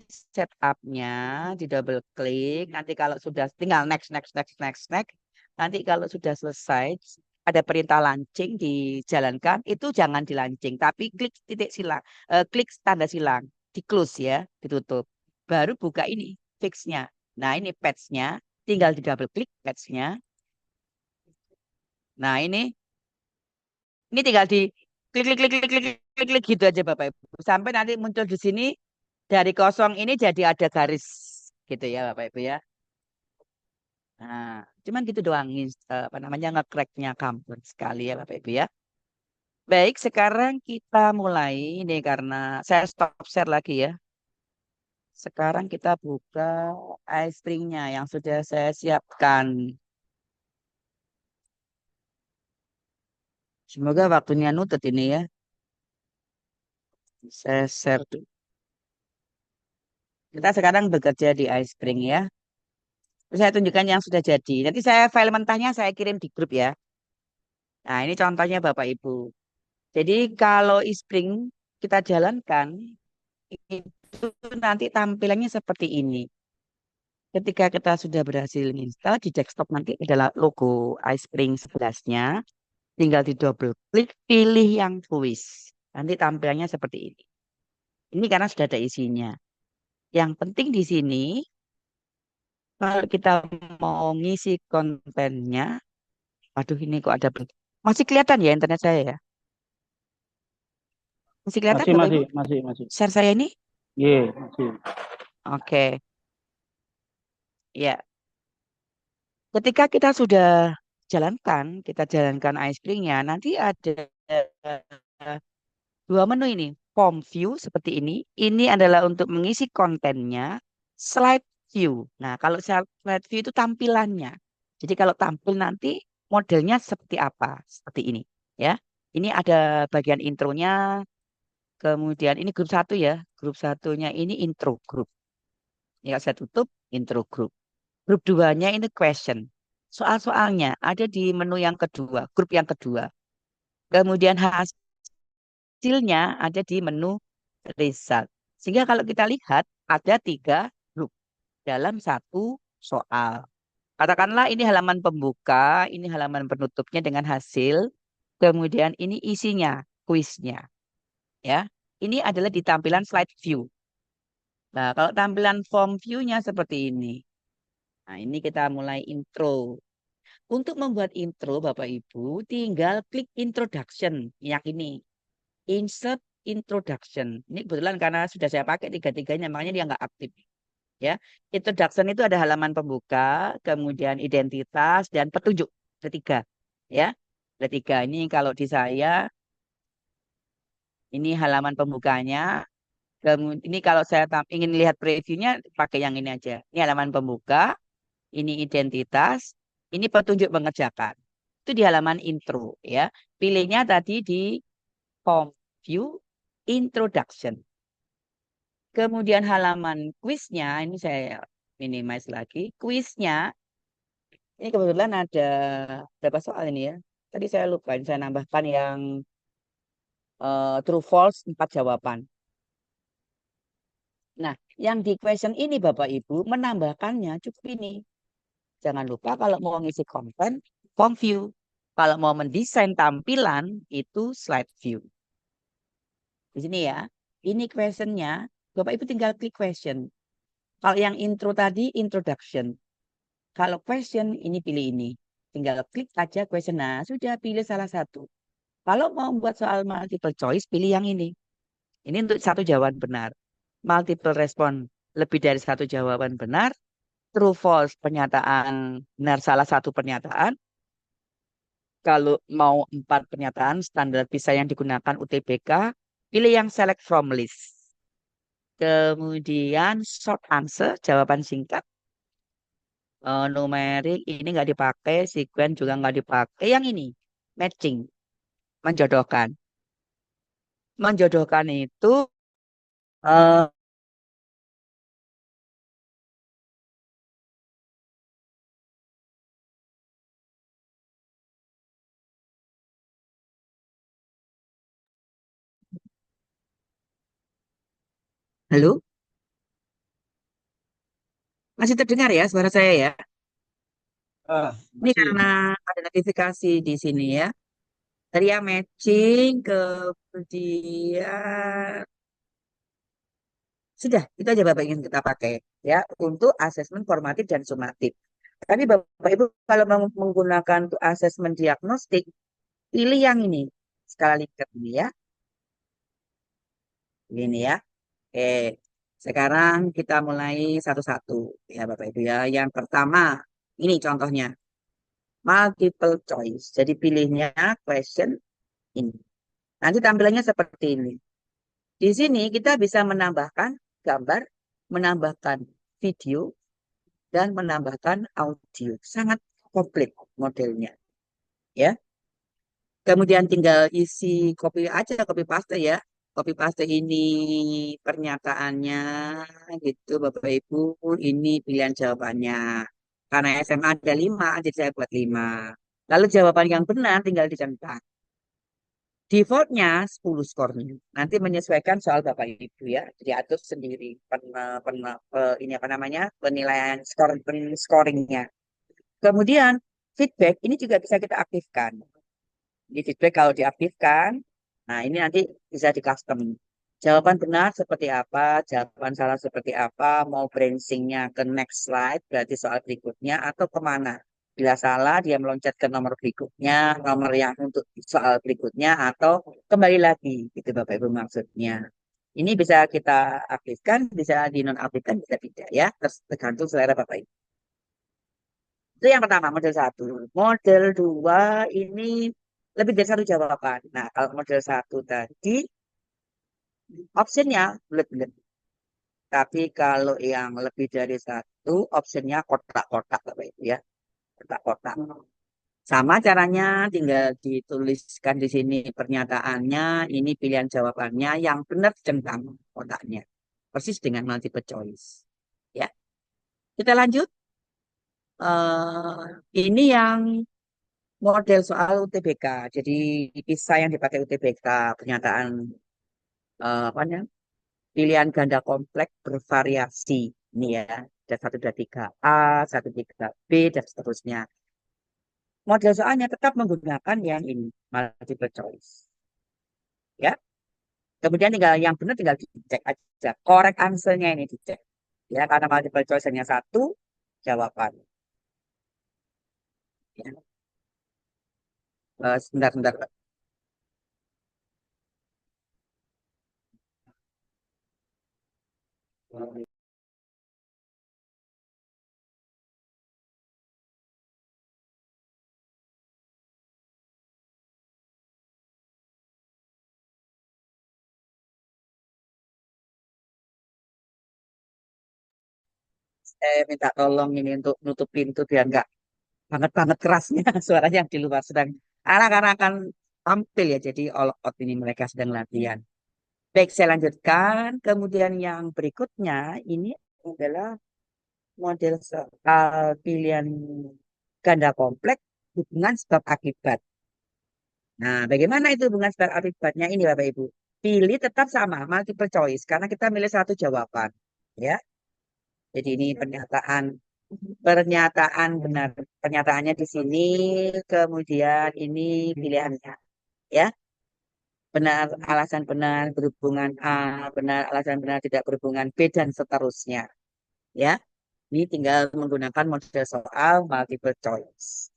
S3: setupnya, di double klik. Nanti kalau sudah tinggal next, next, next, next, next. Nanti kalau sudah selesai, ada perintah launching dijalankan, itu jangan dilaunching, tapi klik titik silang, klik tanda silang, di close ya, ditutup. Baru buka ini fixnya. Nah ini patch-nya, tinggal di double klik patch-nya. Nah ini tinggal di klik klik klik klik klik klik, klik gitu aja Bapak Ibu. Sampai nanti muncul di sini dari kosong ini jadi ada garis gitu ya Bapak Ibu ya. Nah, cuman gitu doang apa namanya nge-cracknya gampang sekali ya Bapak Ibu ya. Baik, sekarang kita mulai ini karena saya stop share lagi ya. Sekarang kita buka ice cream-nya yang sudah saya siapkan. Semoga waktunya nutut ini ya. Saya share dulu. Kita sekarang bekerja di ice cream ya. Saya tunjukkan yang sudah jadi. Nanti saya file mentahnya saya kirim di grup ya. Nah, ini contohnya Bapak Ibu. Jadi kalau iSpring kita jalankan, itu nanti tampilannya seperti ini. Ketika kita sudah berhasil install di desktop nanti adalah logo iSpring 11-nya. Tinggal di double klik, pilih yang quiz. Nanti tampilannya seperti ini. Ini karena sudah ada isinya. Yang penting di sini, kalau kita mau ngisi kontennya, aduh ini kok ada masih kelihatan ya internet saya ya? Masih kelihatan
S2: Masih,
S3: Bapak
S2: masih,
S3: Ibu?
S2: masih, masih.
S3: Share saya ini?
S2: Ye, masih.
S3: Oke. Ya. Ketika kita sudah kita jalankan iSpring-nya, nanti ada dua menu ini. Form view seperti ini. Ini adalah untuk mengisi kontennya. Slide view. Nah, kalau slide view itu tampilannya. Jadi kalau tampil nanti modelnya seperti apa? Seperti ini. Ya. Ini ada bagian intronya. Kemudian ini grup satu ya. Grup satunya ini intro grup. Ya, saya tutup intro grup. Grup duanya ini question. Soal-soalnya ada di menu yang kedua, grup yang kedua. Kemudian hasilnya ada di menu result. Sehingga kalau kita lihat ada tiga grup dalam satu soal. Katakanlah ini halaman pembuka, ini halaman penutupnya dengan hasil. Kemudian ini isinya, kuisnya. Ya, ini adalah di tampilan slide view. Nah, kalau tampilan form view-nya seperti ini. Nah, ini kita mulai intro. Untuk membuat intro, Bapak Ibu, tinggal klik introduction. Yang ini, insert introduction. Ini kebetulan karena sudah saya pakai tiga-tiganya, makanya dia nggak aktif. Ya, introduction itu ada halaman pembuka, kemudian identitas dan petunjuk. Ada tiga. Ya, ada tiga. Ini kalau di saya, ini halaman pembukanya. Kemudian ini kalau saya ingin lihat previewnya, pakai yang ini aja. Ini halaman pembuka, ini identitas, ini petunjuk mengerjakan. Itu di halaman intro ya. Pilihnya tadi di form view introduction. Kemudian halaman quiznya ini saya minimize lagi. Kuisnya, ini kebetulan ada berapa soal ini ya? Tadi saya lupa, saya nambahkan yang true false 4 jawaban. Nah, yang di question ini Bapak Ibu menambahkannya cukup ini. Jangan lupa kalau mau ngisi konten, form view. Kalau mau mendesain tampilan, itu slide view. Di sini ya, ini questionnya, Bapak Ibu tinggal klik question. Kalau yang intro tadi, introduction. Kalau question, ini pilih ini. Tinggal klik aja question. Nah, sudah pilih salah satu. Kalau mau buat soal multiple choice, pilih yang ini. Ini untuk satu jawaban benar. Multiple respon, lebih dari satu jawaban benar. True false, pernyataan benar salah satu pernyataan. Kalau mau 4 pernyataan, standar bisa yang digunakan UTBK. Pilih yang select from list. Kemudian short answer, jawaban singkat. Numerik ini nggak dipakai, sequence juga nggak dipakai. Yang ini, matching, menjodohkan. Menjodohkan itu, eh, halo, masih terdengar ya suara saya ya?
S1: Ah,
S3: Ini
S1: masih.
S3: karena ada notifikasi di sini ya. Tadi yang matching, kemudian sudah, itu aja Bapak ingin kita pakai ya untuk asesmen formatif dan sumatif. Tapi Bapak Ibu kalau mau menggunakan untuk asesmen diagnostik, pilih yang ini. Skala Likert ini ya. Ini ya. Oke. Sekarang kita mulai satu-satu ya Bapak Ibu ya. Yang pertama, ini contohnya multiple choice. Jadi pilihnya question ini. Nanti tampilannya seperti ini. Di sini kita bisa menambahkan gambar, menambahkan video, dan menambahkan audio. Sangat komplit modelnya. Ya. Kemudian tinggal isi copy aja, copy paste ya. Copy paste ini pernyataannya gitu Bapak Ibu. Ini pilihan jawabannya. Karena SMA ada 5, jadi saya buat 5. Lalu jawaban yang benar tinggal dicentang. Defaultnya 10 skornya. Nanti menyesuaikan soal Bapak Ibu ya. Diatur sendiri ini apa namanya penilaian scoringnya. Kemudian feedback ini juga bisa kita aktifkan. Di feedback kalau diaktifkan, nah ini nanti bisa di custom. Jawaban benar seperti apa, jawaban salah seperti apa, mau branchingnya ke next slide, berarti soal berikutnya, atau kemana. Bila salah, dia meloncat ke nomor berikutnya, nomor yang untuk soal berikutnya, atau kembali lagi, gitu Bapak Ibu maksudnya. Ini bisa kita aktifkan, bisa dinonaktifkan, bisa tidak ya, tergantung selera Bapak Ibu. Itu yang pertama, model satu. Model dua ini lebih dari satu jawaban. Nah, kalau model satu tadi, optionnya bulat-bulat. Tapi kalau yang lebih dari satu, optionnya kotak-kotak, Bapak Ibu ya. Kotak-kotak. Sama caranya, tinggal dituliskan di sini pernyataannya, ini pilihan jawabannya, yang benar centang kotaknya. Persis dengan multiple choice. Ya, kita lanjut. Ini yang model soal UTBK. Jadi bisa yang dipakai UTBK, pernyataan apa namanya? Pilihan ganda kompleks bervariasi. Ini ya, ada 123A, 123B, dan seterusnya. Model soalnya tetap menggunakan yang ini, multiple choice. Ya, kemudian tinggal yang benar tinggal dicek aja. Correct answer-nya ini dicek. Ya, karena multiple choice hanya satu jawaban. Ya. Sebentar, sebentar. Saya minta tolong ini untuk nutup pintu biar nggak banget-banget kerasnya suaranya yang di luar sedang anak-anak akan tampil ya jadi all out ini mereka sedang latihan. Baik, saya lanjutkan. Kemudian yang berikutnya ini adalah model soal pilihan ganda kompleks hubungan sebab akibat. Nah, bagaimana itu hubungan sebab akibatnya ini Bapak Ibu? Pilih tetap sama, multiple choice, karena kita milih satu jawaban. Ya, jadi ini pernyataan pernyataan benar. Pernyataannya di sini, kemudian ini pilihannya. Ya, benar alasan benar berhubungan A, benar alasan benar tidak berhubungan B dan seterusnya. Ya, ini tinggal menggunakan model soal multiple choice.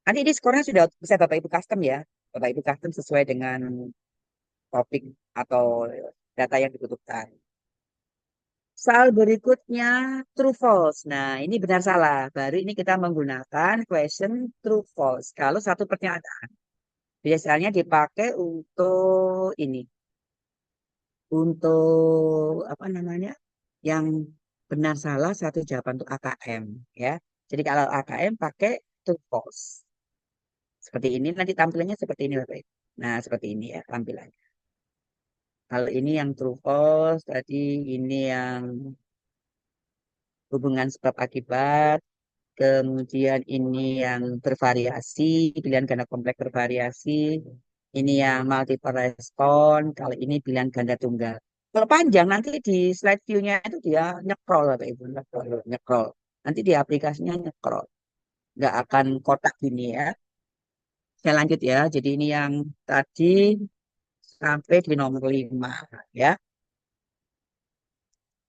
S3: Nanti ini skornya sudah bisa Bapak Ibu custom ya. Bapak Ibu custom sesuai dengan topik atau data yang dibutuhkan. Soal berikutnya true false. Nah, ini benar salah. Baru ini kita menggunakan question true false. Kalau satu pernyataan biasanya dipakai untuk ini, untuk apa namanya? Yang benar salah satu jawaban untuk AKM ya. Jadi kalau AKM pakai true false. Seperti ini nanti tampilannya seperti ini Bapak Ibu. Nah, seperti ini ya tampilannya. Kalau ini yang true false, tadi ini yang hubungan sebab akibat, kemudian ini yang bervariasi, pilihan ganda kompleks bervariasi, ini yang multiple respon, kalau ini pilihan ganda tunggal. Kalau panjang nanti di slide view-nya itu dia nyekrol Bapak Ibu, nyekrol. Nanti di aplikasinya nyekrol. Nggak akan kotak gini ya. Saya lanjut ya. Jadi ini yang tadi sampai di nomor 5 ya.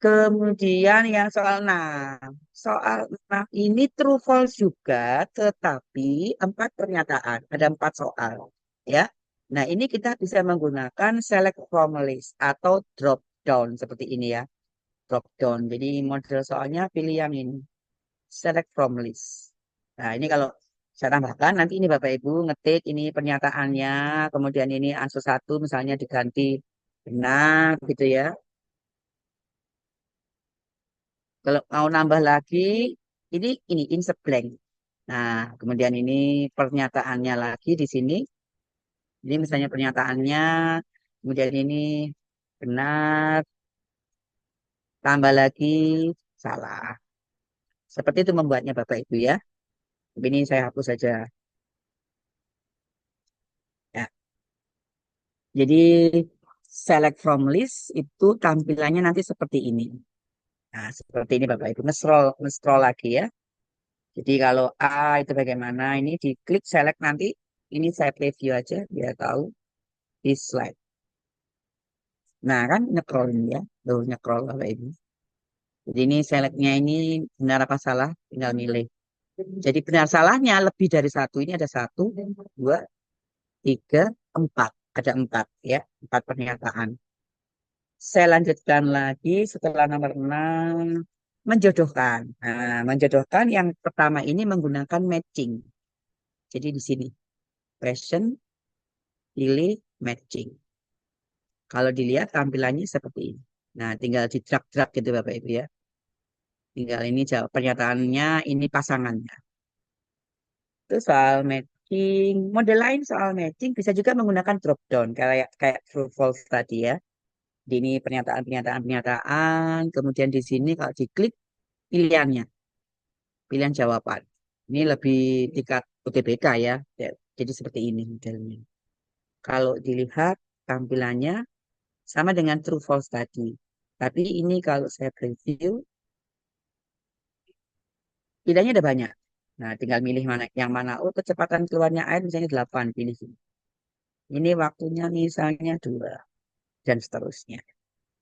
S3: Kemudian yang soal 6. Soal 6 ini true false juga, tetapi 4 pernyataan. Ada 4 soal. Ya. Nah, ini kita bisa menggunakan select from list atau drop down seperti ini ya. Drop down. Jadi model soalnya pilih yang ini. Select from list. Nah, ini kalau saya tambahkan, nanti ini Bapak Ibu ngetik ini pernyataannya, kemudian ini answer 1 misalnya diganti benar gitu ya. Kalau mau nambah lagi, ini insert blank. Nah, kemudian ini pernyataannya lagi di sini. Ini misalnya pernyataannya, kemudian ini benar, tambah lagi salah. Seperti itu membuatnya Bapak Ibu ya. Tapi ini saya hapus saja. Ya. Jadi select from list itu tampilannya nanti seperti ini. Nah, seperti ini Bapak Ibu. Nge-scroll lagi ya. Jadi kalau A itu bagaimana? Ini diklik select nanti. Ini saya preview aja biar tahu di slide. Nah kan nyekrol ini ya. Tuh nyekrol Bapak Ibu. Jadi ini selectnya ini benar apa salah tinggal milih. Jadi benar salahnya lebih dari satu. Ini ada satu, dua, tiga, empat. Ada empat ya. Empat pernyataan. Saya lanjutkan lagi setelah nomor 6. Menjodohkan. Nah, menjodohkan yang pertama ini menggunakan matching. Jadi di sini. Question, pilih, matching. Kalau dilihat tampilannya seperti ini. Nah, tinggal di drag-drag gitu Bapak Ibu ya. Tinggal ini jawab pernyataannya, ini pasangannya. Itu soal matching. Model lain soal matching bisa juga menggunakan drop down kayak kayak true false tadi ya. Di ini pernyataan, kemudian di sini kalau diklik pilihannya, pilihan jawaban. Ini lebih tingkat UTBK ya. Ya, jadi seperti ini modelnya. Kalau dilihat tampilannya sama dengan true false tadi. Tapi ini kalau saya preview, pilihannya ada banyak. Nah, tinggal milih mana yang mana. Oh, kecepatan keluarnya air misalnya 8, pilih sini. Ini waktunya misalnya 2 dan seterusnya.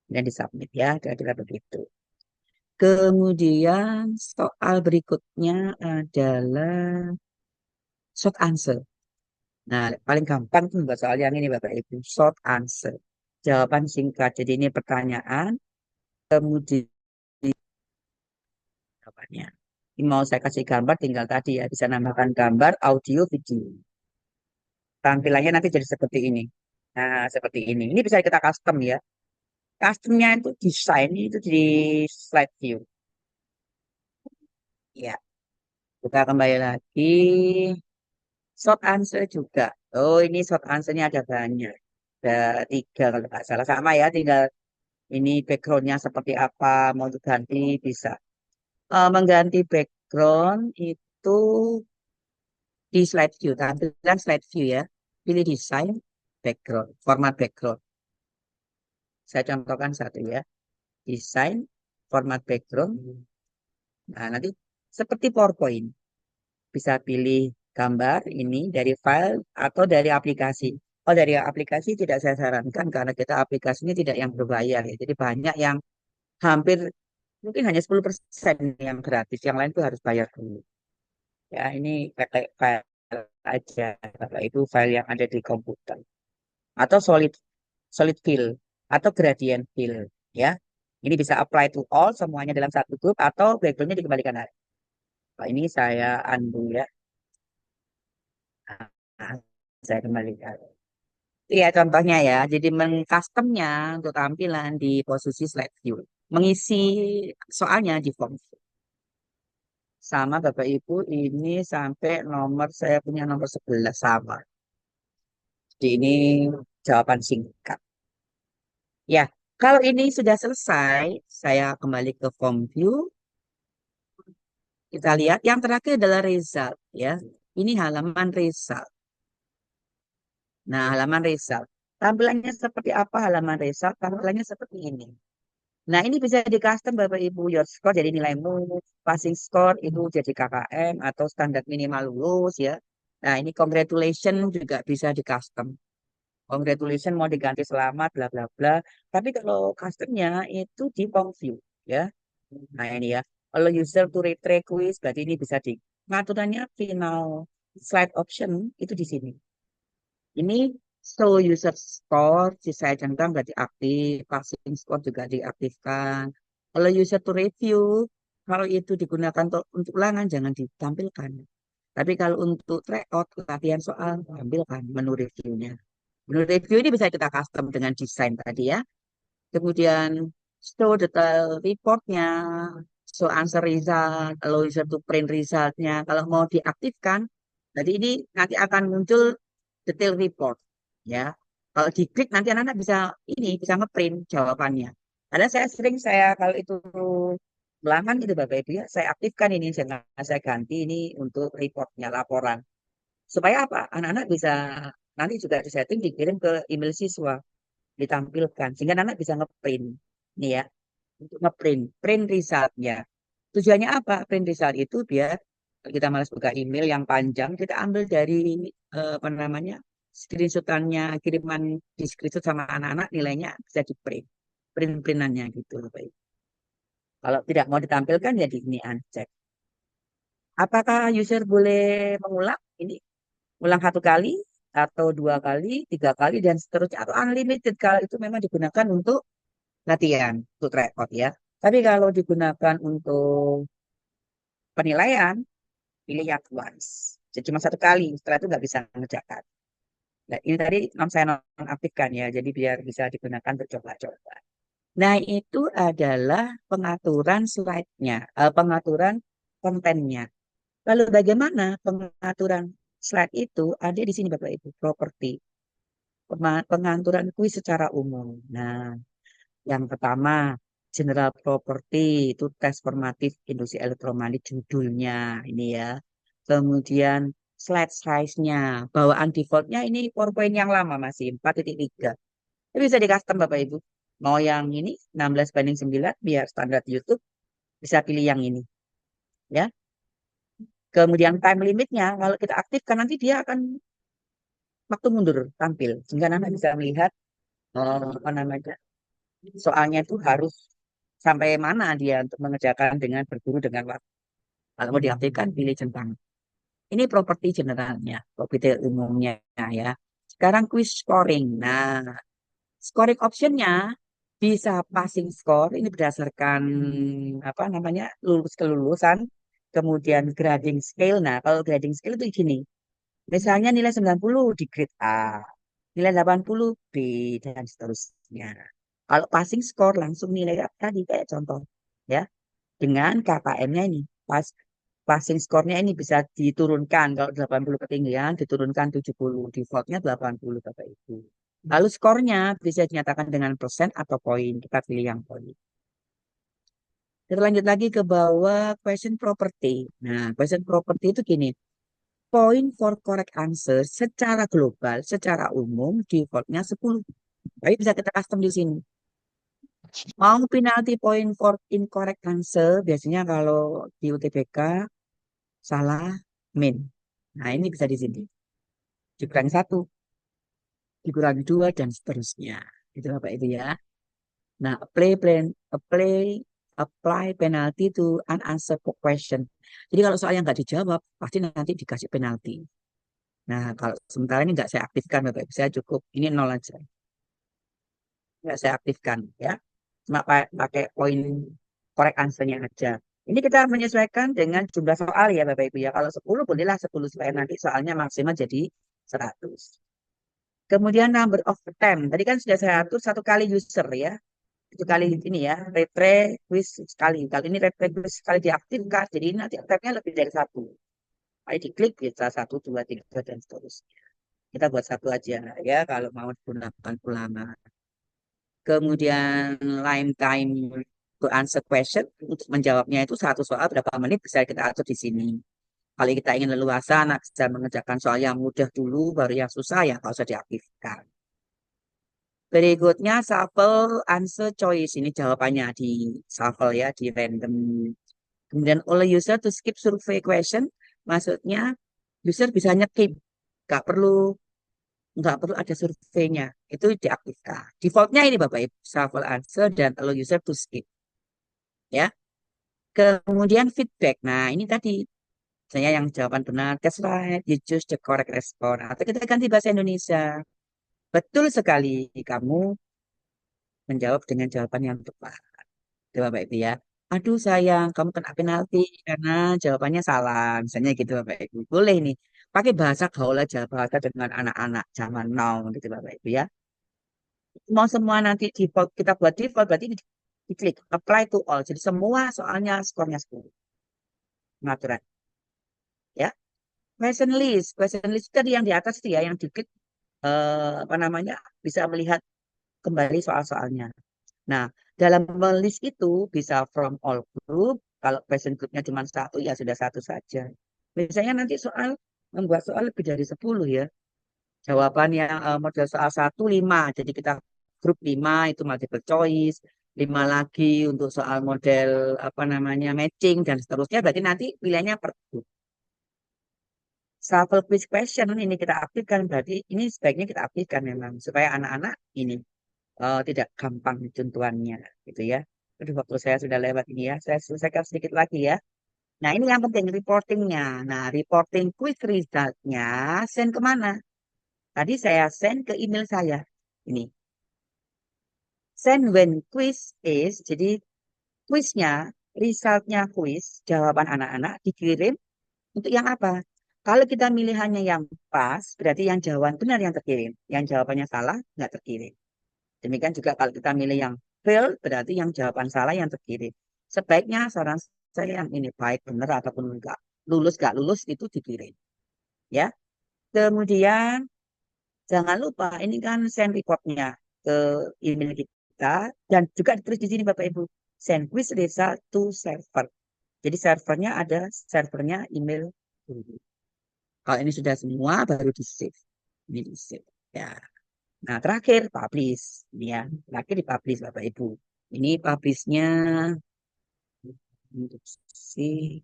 S3: Dan disubmit ya, kira-kira begitu. Kemudian soal berikutnya adalah short answer. Nah, paling gampang tuh buat soal yang ini Bapak Ibu, short answer. Jawaban singkat. Jadi ini pertanyaan, kemudian jawabannya. Ini mau saya kasih gambar, tinggal tadi ya, bisa nambahkan gambar, audio, video. Tampilannya nanti jadi seperti ini. Nah, seperti ini. Ini bisa kita custom ya. Customnya itu desain itu di slide view. Ya, kita kembali lagi. Short answer juga. Oh, ini short answernya ada banyak. Ada 3 kalau nggak salah. Sama ya, tinggal ini backgroundnya seperti apa, mau diganti bisa. mengganti background itu di slide view, tampilan slide view ya. Pilih desain background, format background. Saya contohkan satu ya. Desain, format background. Nah, nanti seperti PowerPoint. Bisa pilih gambar ini dari file atau dari aplikasi. Oh, dari aplikasi tidak saya sarankan karena kita aplikasinya tidak yang berbayar ya. Jadi banyak yang hampir mungkin hanya 10% yang gratis. Yang lain itu harus bayar dulu. Ya, ini pakai file aja. Bapak Ibu file yang ada di komputer. Atau solid solid fill atau gradient fill ya. Ini bisa apply to all semuanya dalam satu grup atau backgroundnya dikembalikan. Nah, ini saya undo ya. Nah, saya kembalikan. Iya, contohnya ya. Jadi mengcustomnya untuk tampilan di posisi slide view. Mengisi soalnya di form. Sama Bapak Ibu, ini sampai nomor, saya punya nomor 11 sama. Jadi ini jawaban singkat. Ya, kalau ini sudah selesai, saya kembali ke form view. Kita lihat yang terakhir adalah result ya. Ini halaman result. Nah, halaman result. Tampilannya seperti apa halaman result? Tampilannya seperti ini. Nah, ini bisa di custom Bapak Ibu. Your score jadi nilaimu, passing score itu jadi KKM atau standar minimal lulus ya. Nah, ini congratulation juga bisa di custom. Congratulation mau diganti selamat bla bla bla. Tapi kalau customnya itu di form view ya. Nah, ini ya. Kalau user to retract quiz berarti ini bisa di pengaturannya final slide option itu di sini. Ini show user score, si saya centang berarti aktif, passing score juga diaktifkan. Kalau user to review, kalau itu digunakan untuk ulangan jangan ditampilkan. Tapi kalau untuk tryout, latihan soal, tampilkan menu reviewnya. Menu review ini bisa kita custom dengan desain tadi ya. Kemudian show detail reportnya, show answer result, allow user to print resultnya. Kalau mau diaktifkan, jadi ini nanti akan muncul detail report ya. Kalau diklik nanti anak-anak bisa ini bisa ngeprint jawabannya. Karena saya kalau itu ulangan itu Bapak Ibu ya, saya aktifkan ini jangan saya ganti ini untuk reportnya laporan. Supaya apa? Anak-anak bisa nanti juga disetting dikirim ke email siswa ditampilkan sehingga anak bisa ngeprint nih ya untuk ngeprint print resultnya. Tujuannya apa? Print result itu biar kalau kita malas buka email yang panjang, kita ambil dari apa namanya screenshotannya, kiriman di screenshot sama anak-anak, nilainya bisa di print, print-printannya gitu Bapak Ibu. Kalau tidak mau ditampilkan, jadi ini uncheck. Apakah user boleh mengulang? Ini ulang satu kali, atau dua kali, tiga kali, dan seterusnya, atau unlimited kalau itu memang digunakan untuk latihan, untuk record ya. Tapi kalau digunakan untuk penilaian, pilih yang once. Jadi cuma satu kali, setelah itu nggak bisa mengerjakan. Nah, ini tadi saya nonaktifkan ya, jadi biar bisa digunakan untuk coba-coba. Nah, itu adalah pengaturan slide-nya, pengaturan kontennya. Lalu bagaimana pengaturan slide itu ada di sini Bapak Ibu, properti. Pengaturan kuis secara umum. Nah, yang pertama, general property itu tes formatif industri elektromagnetik judulnya ini ya. Kemudian slide size-nya, bawaan defaultnya ini PowerPoint yang lama masih 4.3. Tapi bisa di custom Bapak Ibu. Mau yang ini 16:9 biar standar YouTube bisa pilih yang ini ya. Kemudian time limitnya kalau kita aktifkan nanti dia akan waktu mundur tampil sehingga anak bisa melihat apa namanya soalnya itu harus sampai mana dia untuk mengerjakan dengan berguru dengan waktu. Kalau mau diaktifkan, pilih centang. Ini properti generalnya, properti umumnya ya. Sekarang quiz scoring. Nah, scoring optionnya bisa passing score. Ini berdasarkan apa namanya lulus kelulusan. Kemudian grading scale. Nah, kalau grading scale itu gini. Misalnya nilai 90 di grade A, nilai 80 B, dan seterusnya. Kalau passing score langsung nilai tadi kayak contoh ya dengan KKM-nya ini pas passing score-nya ini bisa diturunkan kalau 80 ketinggian diturunkan 70 defaultnya 80 Bapak Ibu. Lalu skornya bisa dinyatakan dengan persen atau poin kita pilih yang poin. Kita lanjut lagi ke bawah question property. Nah, question property itu gini. Point for correct answer secara global, secara umum defaultnya 10. Tapi bisa kita custom di sini. Mau penalty point for incorrect answer, biasanya kalau di UTBK salah min. Nah, ini bisa di sini. Dikurangi satu, dikurangi dua, dan seterusnya. Itu Bapak itu ya. Nah, apply penalty to unanswered question. Jadi kalau soal yang nggak dijawab, pasti nanti dikasih penalti. Nah, kalau sementara ini nggak saya aktifkan, Bapak Ibu. Saya cukup, ini nol aja. Nggak saya aktifkan, ya. Cuma pakai poin correct answer-nya aja. Ini kita menyesuaikan dengan jumlah soal ya, Bapak Ibu ya. Kalau 10, bolehlah 10 supaya nanti soalnya maksimal jadi 100. Kemudian number of attempt. Tadi kan sudah saya atur satu kali user ya. Itu kali ini ya, replay quiz sekali. Kalau ini replay quiz sekali diaktifkan, jadi nanti tab-nya lebih dari satu. Ayo diklik bisa satu, dua, tiga, dan seterusnya. Kita buat satu aja ya, kalau mau gunakan ulangan. Kemudian time to answer question, untuk menjawabnya itu satu soal berapa menit bisa kita atur di sini. Kalau kita ingin leluasa, anak bisa mengerjakan soal yang mudah dulu, baru yang susah ya kalau sudah diaktifkan. Berikutnya shuffle answer choice. Ini jawabannya di shuffle ya, di random. Kemudian oleh user to skip survey question. Maksudnya user bisa nyekip. Nggak perlu nggak perlu ada surveinya. Itu diaktifkan. Defaultnya ini Bapak Ibu, shuffle answer dan allow user to skip. Ya. Kemudian feedback. Nah, ini tadi saya yang jawaban benar, that's right, you choose the correct response. Atau kita ganti bahasa Indonesia. Betul sekali, kamu menjawab dengan jawaban yang tepat. Itu Bapak Ibu ya. Aduh sayang, kamu kena penalti karena jawabannya salah. Misalnya gitu Bapak Ibu. Boleh nih. Pakai bahasa gaul aja, bahasa dengan anak-anak zaman now gitu Bapak Ibu ya. Mau semua nanti default, kita buat default, berarti diklik apply to all. Jadi semua soalnya skornya 10. Pengaturan. Ya. Question list tadi yang di atas itu ya, yang diklik apa namanya, bisa melihat kembali soal-soalnya. Nah, dalam melis itu bisa from all group. Kalau question groupnya cuma satu, ya sudah satu saja. Misalnya nanti membuat soal lebih dari 10 ya. Jawabannya model soal satu 5. Jadi kita grup 5 itu multiple choice. 5 lagi untuk soal model apa namanya matching dan seterusnya. Berarti nanti pilihannya per grup. Shuffle quiz question ini kita aktifkan. Berarti ini sebaiknya kita aktifkan memang. Supaya anak-anak ini tidak gampang contohannya gitu ya. Aduh, waktu saya sudah lewat ini ya. Saya selesaikan sedikit lagi ya. Nah, ini yang penting reportingnya. Nah, reporting quiz resultnya send kemana? Tadi saya send ke email saya. Ini. Send when quiz is. Jadi quiznya, resultnya quiz, jawaban anak-anak dikirim untuk yang apa? Kalau kita milihannya yang pas, berarti yang jawaban benar yang terkirim. Yang jawabannya salah, nggak terkirim. Demikian juga kalau kita milih yang fail, berarti yang jawaban salah yang terkirim. Sebaiknya saran saya yang ini baik benar ataupun enggak. Nggak lulus itu dikirim. Ya. Kemudian jangan lupa ini kan send reportnya ke email kita dan juga ditulis di sini Bapak Ibu. Send quiz result to server. Jadi servernya ada servernya email dulu. Kalau ini sudah semua baru di save. Ini di save. Ya. Nah, terakhir publish. Ini ya, terakhir di publish Bapak Ibu. Ini publishnya untuk si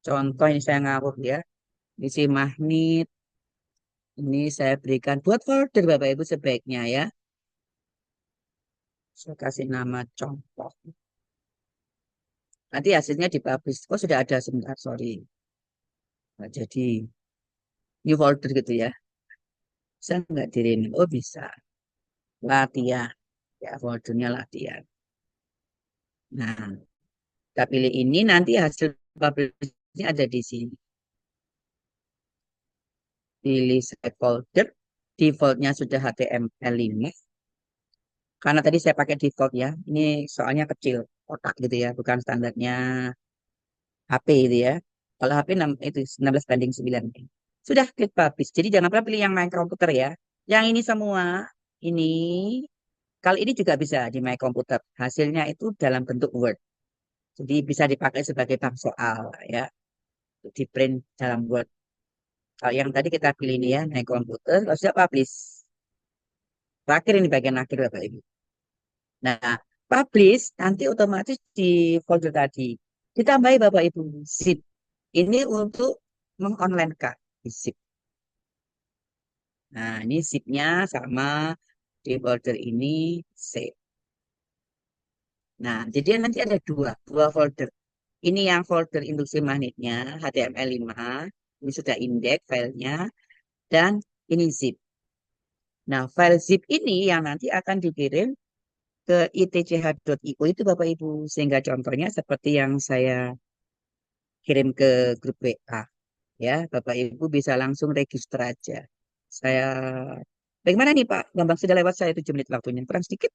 S3: contoh ini saya ngawur ya. Ini si magnet. Ini saya berikan buat folder Bapak Ibu sebaiknya ya. Saya kasih nama contoh. Nanti hasilnya dipublish. Oh sudah ada sebentar, sorry. Nggak jadi new folder gitu ya. Bisa nggak diriin? Oh bisa. Latihan. Ya foldernya latihan. Nah, kita pilih ini nanti hasil publishnya ada di sini. Pilih save folder. Defaultnya sudah HTML5. Karena tadi saya pakai default ya. Ini soalnya kecil. Kotak gitu ya. Bukan standarnya HP itu ya. Kalau HP itu 16:9. Sudah klik publish. Jadi jangan pernah pilih yang main komputer ya. Yang ini semua, ini, kalau ini juga bisa di my komputer. Hasilnya itu dalam bentuk Word. Jadi bisa dipakai sebagai bank soal ya, di print dalam Word. Kalau yang tadi kita pilih ini ya, naik komputer, lalu sudah publish. Terakhir ini bagian akhir Bapak Ibu. Nah, publish nanti otomatis di folder tadi. Ditambahi Bapak Ibu zip. Ini untuk mengonlinekan di zip. Nah, ini zipnya sama di folder ini save. Nah, jadi nanti ada dua folder. Ini yang folder induksi magnetnya, HTML5. Ini sudah indeks filenya. Dan ini zip. Nah, file zip ini yang nanti akan dikirim ke itch.io itu Bapak Ibu. Sehingga contohnya seperti yang saya kirim ke grup WA. Ya, Bapak Ibu bisa langsung register aja. Saya, bagaimana nih Pak? Bambang sudah lewat saya 7 menit waktunya. Kurang sedikit.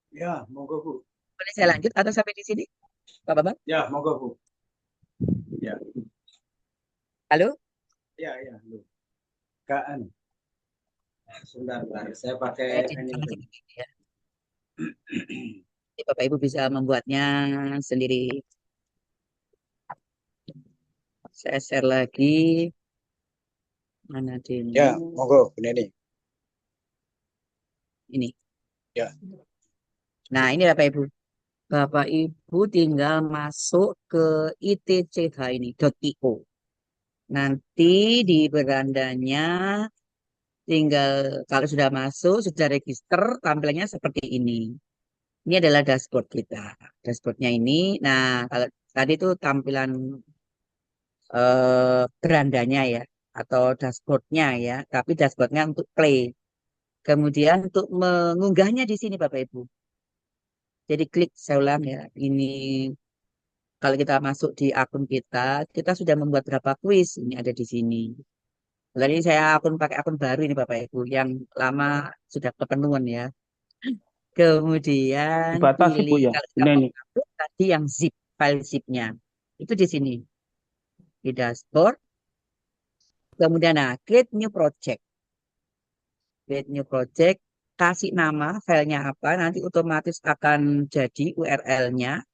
S1: Ya, monggo Bu.
S3: Boleh saya lanjut atau sampai di sini? Pak Bambang?
S1: Ya, monggo Bu. Ya,
S3: Halo?
S1: ya, Bu. Kaan. Sebentar, saya pakai
S3: Saya di
S1: ini
S3: tengah
S1: dulu.
S3: sini ya. Jadi Bapak Ibu bisa membuatnya sendiri. Saya share lagi. Mana
S1: Ya,
S3: demo?
S1: monggo Bu Neni.
S3: Ini.
S1: Ya,
S3: Nah, ini Bapak Ibu. Bapak Ibu tinggal masuk ke itch ini, .io. Nanti di berandanya tinggal kalau sudah masuk, sudah register, tampilannya seperti ini. Ini adalah dashboard kita. Dashboardnya ini, nah kalau tadi itu tampilan berandanya ya, atau dashboardnya ya, tapi dashboardnya untuk play. Kemudian untuk mengunggahnya di sini Bapak Ibu. Jadi klik, saya ulang ya, ini kalau kita masuk di akun kita, kita sudah membuat berapa kuis, ini ada di sini. Jadi saya pakai akun baru ini Bapak Ibu, yang lama sudah kepenuhan ya. Kemudian
S2: Dibatasi
S3: pilih
S2: Bu ya,
S3: kalau
S2: Bu
S3: kita mau
S2: Neni.
S3: upload tadi yang zip, file zipnya. Itu di sini, di dashboard. Kemudian nah, create new project. Create new project, kasih nama filenya apa, nanti otomatis akan jadi URL-nya.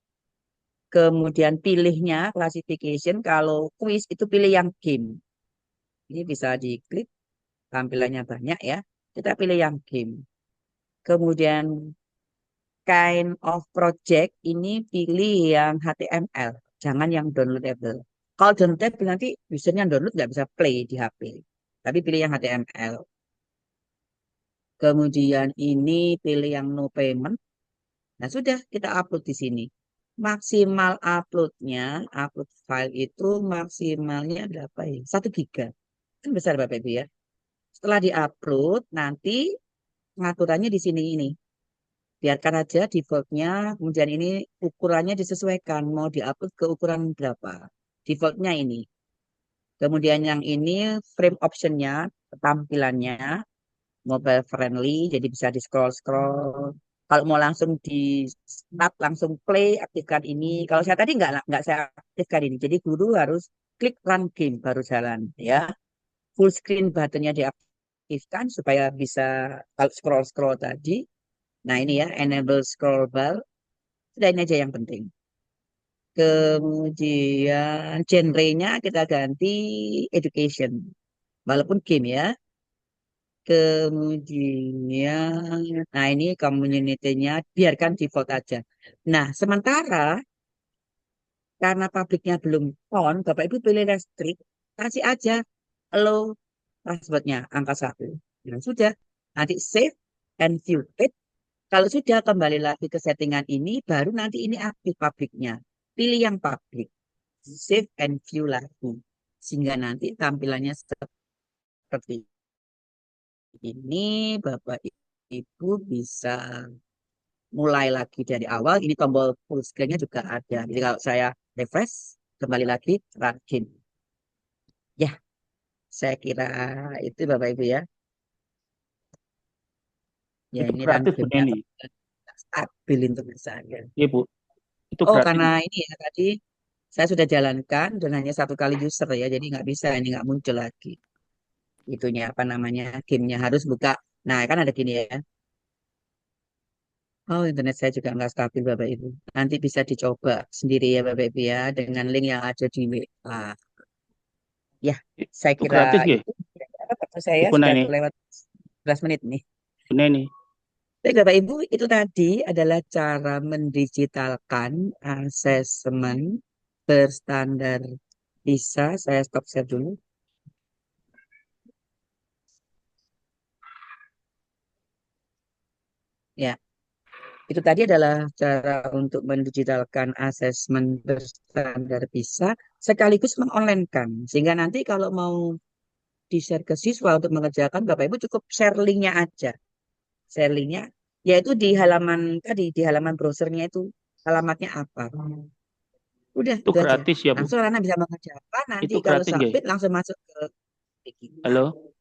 S3: Kemudian pilihnya, classification, kalau quiz itu pilih yang game. Ini bisa diklik, tampilannya banyak ya. Kita pilih yang game. Kemudian kind of project ini pilih yang HTML, jangan yang downloadable. Kalau downloadable nanti usernya download nggak bisa play di HP. Tapi pilih yang HTML. Kemudian ini pilih yang no payment. Nah sudah kita upload di sini. Maksimal uploadnya, upload file itu maksimalnya berapa ya? 1 GB. Kan besar Bapak Ibu ya. Setelah diupload, nanti pengaturannya di sini ini. Biarkan aja defaultnya, kemudian ini ukurannya disesuaikan, mau diupload ke ukuran berapa. Defaultnya ini. Kemudian yang ini frame optionnya, tampilannya, mobile friendly, jadi bisa di scroll-scroll. Kalau mau langsung di start, langsung play, aktifkan ini. Kalau saya tadi nggak saya aktifkan ini. Jadi guru harus klik run game baru jalan ya. Full screen buttonnya diaktifkan supaya bisa kalau scroll-scroll tadi. Nah ini ya, enable scroll bar. Sudah ini aja yang penting. Kemudian genre-nya kita ganti education. Walaupun game ya. Kemudian, nah ini community-nya biarkan default aja. Nah, sementara karena pabriknya belum on, Bapak Ibu pilih restrict, kasih aja allow passwordnya angka 1. Nah, sudah, nanti save and view it. Kalau sudah kembali lagi ke settingan ini, baru nanti ini aktif pabriknya. Pilih yang publik, save and view lagi. Sehingga nanti tampilannya seperti ini, Bapak Ibu bisa mulai lagi dari awal. Ini tombol full screen-nya juga ada. Jadi kalau saya refresh, kembali lagi run game. Ya, saya kira itu Bapak Ibu ya. Ya
S2: Itu
S3: ini run
S2: gratis Bu
S3: game-nya
S2: Neni.
S3: stabil untuk saya.
S2: Iya Bu, itu
S3: Oh,
S2: gratis.
S3: karena ini ya tadi saya sudah jalankan dan hanya 1 kali user ya, jadi nggak bisa ini nggak muncul lagi. Itunya apa namanya gamenya harus buka. Nah kan ada gini ya. Oh, internet saya juga nggak stabil, Bapak Ibu. Nanti bisa dicoba sendiri ya, Bapak Ibu ya, dengan link yang ada di WA. Ya, saya
S2: Itu
S3: kira
S2: gratis nggih?
S3: itu. Waktu saya
S2: Ibu
S3: sudah
S2: Neni,
S3: kelewat 11 menit nih.
S2: Bu Neni.
S3: Baik, Bapak Ibu, itu tadi adalah cara mendigitalkan asesmen berstandar PISA. Saya stop share dulu. Ya, itu tadi adalah cara untuk mendigitalkan asesmen berstandar PISA sekaligus mengonlinekan. Sehingga nanti kalau mau di-share ke siswa untuk mengerjakan, Bapak Ibu cukup share linknya aja. Share linknya, yaitu di halaman tadi, di halaman browsernya itu alamatnya apa. Udah,
S2: Itu
S3: itu aja.
S2: gratis ya, Bu?
S3: Langsung Rana bisa mengerjakan. Nanti
S2: Itu
S3: kalau
S2: gratis nggih?
S3: submit langsung masuk ke Wiki.
S2: Halo?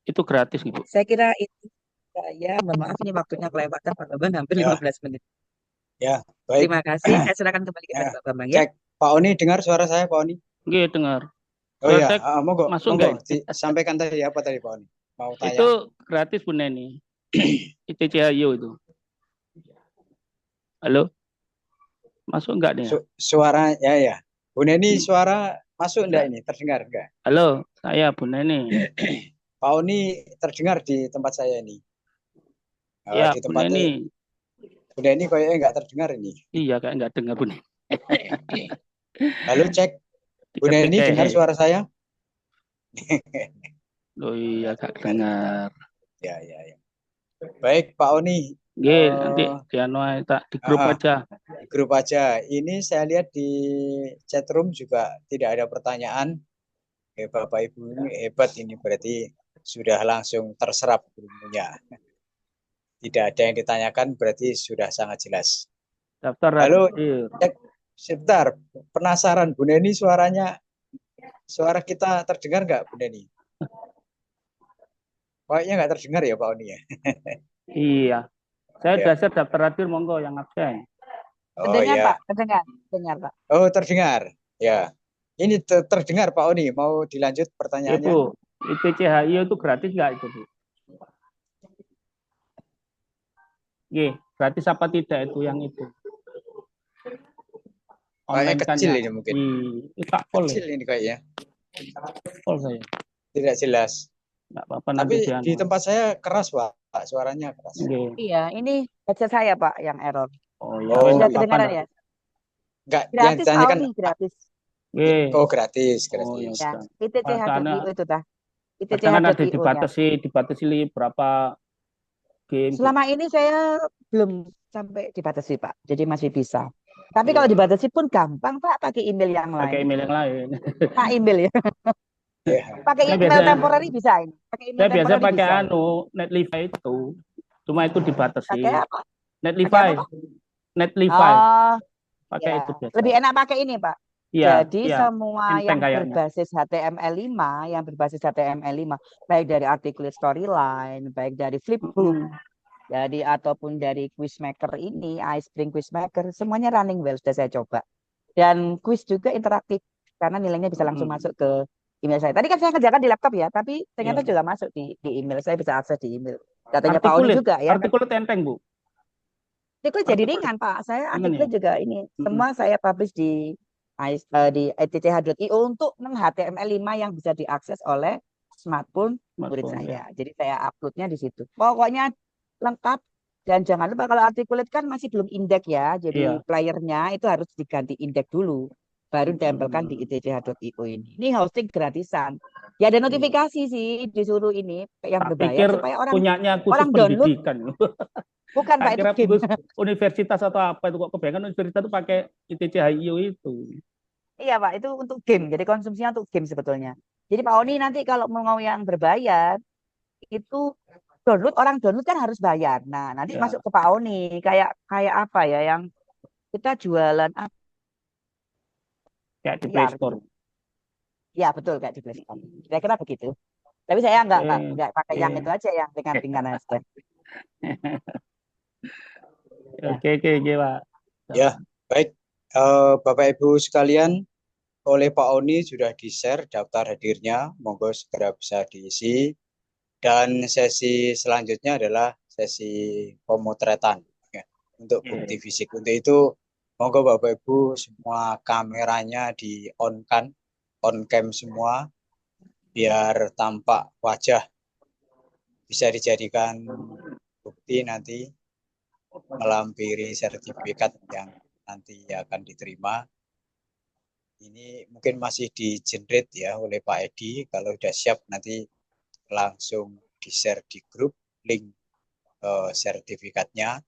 S2: Itu gratis gitu.
S3: Saya kira itu saya, mohon maaf ini waktunya kelewatan Pak Bambang hampir
S1: Ya,
S3: 15 menit.
S1: ya, baik.
S3: Terima kasih. Saya serahkan kembali kepada
S1: Ya,
S3: Pak Bambang ya.
S1: cek. Pak Oni dengar suara saya, Pak Oni?
S2: Nggih, dengar.
S1: Oh
S2: Suara
S1: ya,
S2: saya
S1: monggo,
S2: masuk
S1: monggo.
S2: nggak ini?
S1: Disampaikan tadi apa tadi, Pak Oni? Mau tanya?
S2: Itu gratis Bu Neni. ITCHIO itu. Halo? Masuk nggak nih ya?
S1: Suara, ya. Bu Neni,
S2: Hmm.
S1: suara masuk enggak
S2: Nggak.
S1: ini? Terdengar enggak?
S2: Halo, saya Bu Neni.
S1: Pak Oni terdengar di tempat saya ini.
S2: Ya,
S1: Di
S2: Bu
S1: tempatnya
S2: Neni.
S1: Bu Neni kayaknya enggak terdengar ini.
S2: Iya, kayak nggak dengar Bu Neni.
S1: Halo, cek. Bu Neni dengar
S2: Dicek-cek.
S1: suara saya?
S2: Loh iya, gak dengar.
S1: Ya. Baik, Pak Oni.
S2: Nggih, nanti di anu tak di grup
S1: Ah,
S2: aja.
S1: di grup aja. Ini saya lihat di chat room juga tidak ada pertanyaan. Bapak Ibu ini hebat ini berarti sudah langsung terserap ilmunya. Tidak ada yang ditanyakan berarti sudah sangat jelas.
S2: Daftar
S1: Halo,
S2: hadir.
S1: cek sebentar. Penasaran Bu Neni suara kita terdengar nggak Bu Neni? Kayaknya nggak terdengar ya Pak Oni ya.
S2: Iya. Saya
S1: Ya.
S2: dasar daftar hadir monggo yang absen.
S1: Oh
S3: Terdengar
S1: ya.
S3: Pak, terdengar, terdengar Pak.
S1: Oh terdengar. Ya. Ini terdengar Pak Oni. Mau dilanjut
S2: Ya
S1: pertanyaannya?
S2: Bu, ITCHIO itu gratis nggak itu Bu? Nggih, gratis apa tidak itu yang itu?
S1: Kayaknya
S2: Online kan
S1: kecil
S2: ya.
S1: ini mungkin.
S2: Itu tak pol ya.
S1: Kecil ini kayaknya.
S2: Pol saya.
S1: Tidak jelas.
S2: Nggak apa-apa nanti
S1: Tapi
S2: di
S1: di
S2: anu.
S1: tempat saya keras Pak. Suaranya keras.
S2: Nggih.
S3: Iya, ini headset saya Pak yang error.
S2: Oh ya,
S1: Oh,
S2: wes
S3: Sudah
S2: nggak apa-apa
S3: kedengaran
S2: ndak.
S3: ya?
S1: enggak, yang
S3: Gratis Pak
S1: ditanyakan
S3: Oni, gratis.
S2: Nggih.
S1: oh gratis,
S2: Oh ya
S1: gratis.
S3: Ya,
S2: sudah. Pasangan
S3: ITCH.io itu tah.
S2: pasangan ada
S3: ITCH.io-nya.
S2: dibatasi berapa game gitu.
S3: Selama ini saya belum sampai dibatasi Pak, jadi masih bisa. Tapi kalau
S2: Iya.
S3: dibatasi pun gampang Pak, pakai email yang
S2: Pakai
S3: lain.
S2: email yang lain.
S3: Pak email ya.
S1: Ya.
S3: Pakai
S2: Saya
S3: email
S2: biasa
S3: temporary bisa ini. Pakai email
S2: saya biasa
S3: temporary
S2: pakai
S3: bisa.
S2: anu Netlify itu. Cuma itu
S3: Pakai
S2: dibatasi.
S3: apa? Pakai apa
S2: Netlify,
S3: Pak?
S2: Netlify.
S3: Oh,
S2: Pakai
S3: ya.
S2: itu biasa.
S3: Lebih enak pakai ini Pak.
S2: Iya,
S3: Jadi
S2: iya.
S3: semua
S2: Enteng
S3: yang
S2: kayaknya.
S3: berbasis HTML5, yang berbasis HTML5, baik dari articulate storyline, baik dari flipbook,
S2: Mm-mm.
S3: jadi ataupun dari Quizmaker ini, iSpring Quizmaker, semuanya running well sudah saya coba. Dan quiz juga interaktif karena nilainya bisa langsung
S2: Mm-mm.
S3: masuk ke email saya. Tadi kan saya kerjakan di laptop ya, tapi ternyata
S2: Iya.
S3: juga masuk di email. Saya bisa akses di email. Datanya Pak Oni
S2: Artikulit,
S3: juga ya.
S2: artikulit enteng, Bu.
S3: Artikel jadi
S2: Artikulit
S3: ringan Pak. Saya
S2: ringan
S3: artikel
S2: ya.
S3: juga ini
S2: Mm-mm.
S3: semua saya publish di etch.io untuk HTML5 yang bisa diakses oleh smartphone murid
S2: Smartphone ya.
S3: saya. Jadi saya uploadnya di situ. Pokoknya lengkap dan jangan lupa kalau articulate kan masih belum indeks ya. Jadi
S2: Iya.
S3: playernya itu harus diganti indeks dulu. Baru ditempelkan di
S2: Mm-mm.
S3: etch.io ini. Ini hosting gratisan. Ya ada
S2: Iya.
S3: notifikasi sih disuruh ini yang
S2: Tak
S3: berbayar
S2: pikir
S3: supaya orang
S2: punyanya khusus
S3: orang download.
S2: pendidikan.
S3: Bukan
S2: Tak
S3: Pak itu
S2: kira
S3: game.
S2: universitas atau apa itu kok kebanyakan universitas itu pakai ITCHIO itu.
S3: Iya Pak, itu untuk game. Jadi konsumsinya untuk game sebetulnya. Jadi Pak Oni nanti kalau mau yang berbayar, itu orang download kan harus bayar. Nah, nanti masuk
S2: Ya,
S3: ke Pak Oni. Kayak kayak apa ya yang kita jualan apa
S2: kayak di Play
S3: biar
S2: Store.
S3: gitu. Ya betul kayak di Play Store. Kira-kira begitu. Tapi saya
S2: Eh,
S3: nggak pakai yang itu
S2: eh.
S3: aja yang ringan-ringan aja. Ya.
S2: Oke, Pak.
S1: Ya, baik. Bapak Ibu sekalian, oleh Pak Oni sudah di-share daftar hadirnya, monggo segera bisa diisi. Dan sesi selanjutnya adalah sesi pemotretan. Ya. untuk bukti fisik. Untuk itu, monggo Bapak Ibu semua kameranya di on kan, on cam semua, biar tampak wajah, bisa dijadikan bukti nanti melampiri sertifikat yang nanti akan diterima. Ini mungkin masih di-generate ya oleh Pak Edi. Kalau sudah siap nanti langsung di-share di grup link sertifikatnya,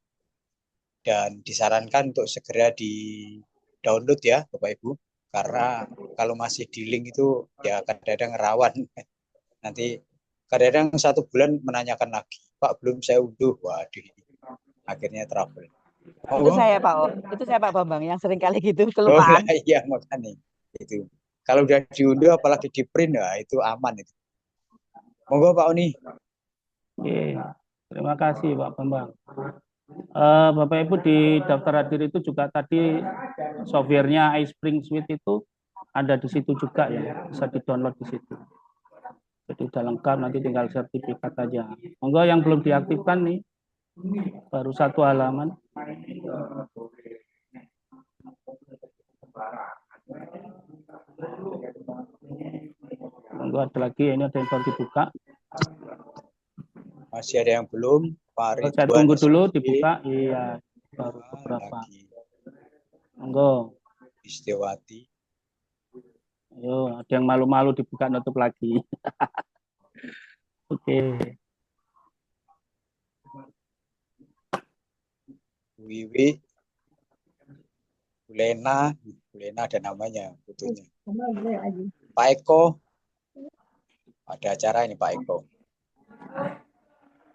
S1: dan disarankan untuk segera di-download ya Bapak Ibu, karena kalau masih di link itu ya kadang-kadang rawan. Nanti kadang-kadang 1 bulan menanyakan lagi, Pak belum saya unduh, waduh akhirnya trouble.
S3: Itu saya Pak Bambang yang sering kali gitu
S1: Oh
S3: kelupaan.
S1: iya makanya itu. Kalau udah diunduh apalagi di print, nah, itu aman itu. Monggo Pak Oni.
S2: Oke, terima kasih Pak Bambang. Bapak Ibu di daftar hadir itu juga tadi softwarenya iSpring Suite itu ada di situ juga ya, bisa di-download di situ. Jadi udah lengkap, nanti tinggal sertifikat aja. Monggo yang belum diaktifkan nih, baru 1 halaman. Monggo ada lagi, ini ada yang baru dibuka.
S1: Masih ada yang belum, Pak
S2: Saya
S1: Ridwan
S2: tunggu dulu
S1: SPG.
S2: dibuka, iya baru beberapa.
S1: Lagi
S2: Monggo.
S1: Istiwati.
S2: Ayo, ada yang malu-malu dibuka nutup lagi. Oke.
S1: Wiwi, Bulena ada namanya fotonya. Pak Eko, ada acara ini Pak Eko.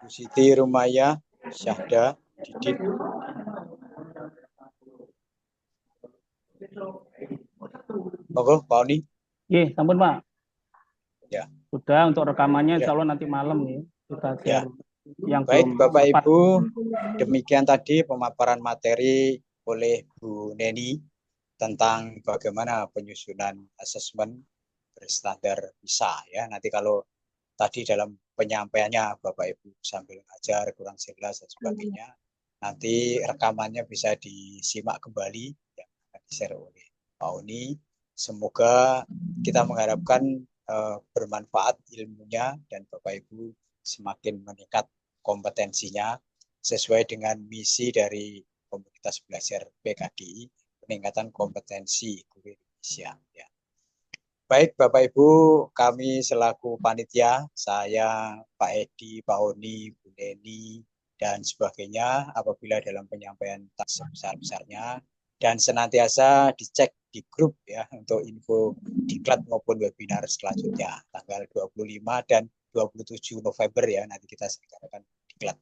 S1: Bu Siti Rumaya, Syahda, Didit. Monggo Pak Oni.
S2: Sampun Pak.
S1: Ya.
S2: Sudah untuk rekamannya
S1: Ya.
S2: Insya Allah nanti malam nih kita share.
S1: Ya.
S2: Yang
S1: Baik
S2: belum
S1: Bapak
S2: sempat.
S1: Ibu, demikian tadi pemaparan materi oleh Bu Neni tentang bagaimana penyusunan asesmen berstandar PISA ya. Nanti kalau tadi dalam penyampaiannya Bapak Ibu sambil ngajar kurang jelas dan sebagainya, nanti rekamannya bisa disimak kembali yang akan di-share oleh Pak Oni. Semoga kita mengharapkan bermanfaat ilmunya dan Bapak Ibu semakin meningkat kompetensinya sesuai dengan misi dari komunitas belajar PKDI, peningkatan kompetensi guru Indonesia. Ya. Baik Bapak Ibu, kami selaku panitia, saya Pak Edi, Pak Oni, Bu Neni, dan sebagainya, apabila dalam penyampaian tak sebesar-besarnya, dan senantiasa dicek di grup ya untuk info diklat maupun webinar selanjutnya tanggal 25 dan 27 November ya, nanti kita selenggarakan diklat.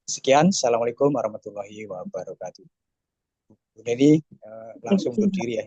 S1: Sekian, Assalamualaikum warahmatullahi wabarakatuh. Bu Neni langsung berdiri ya.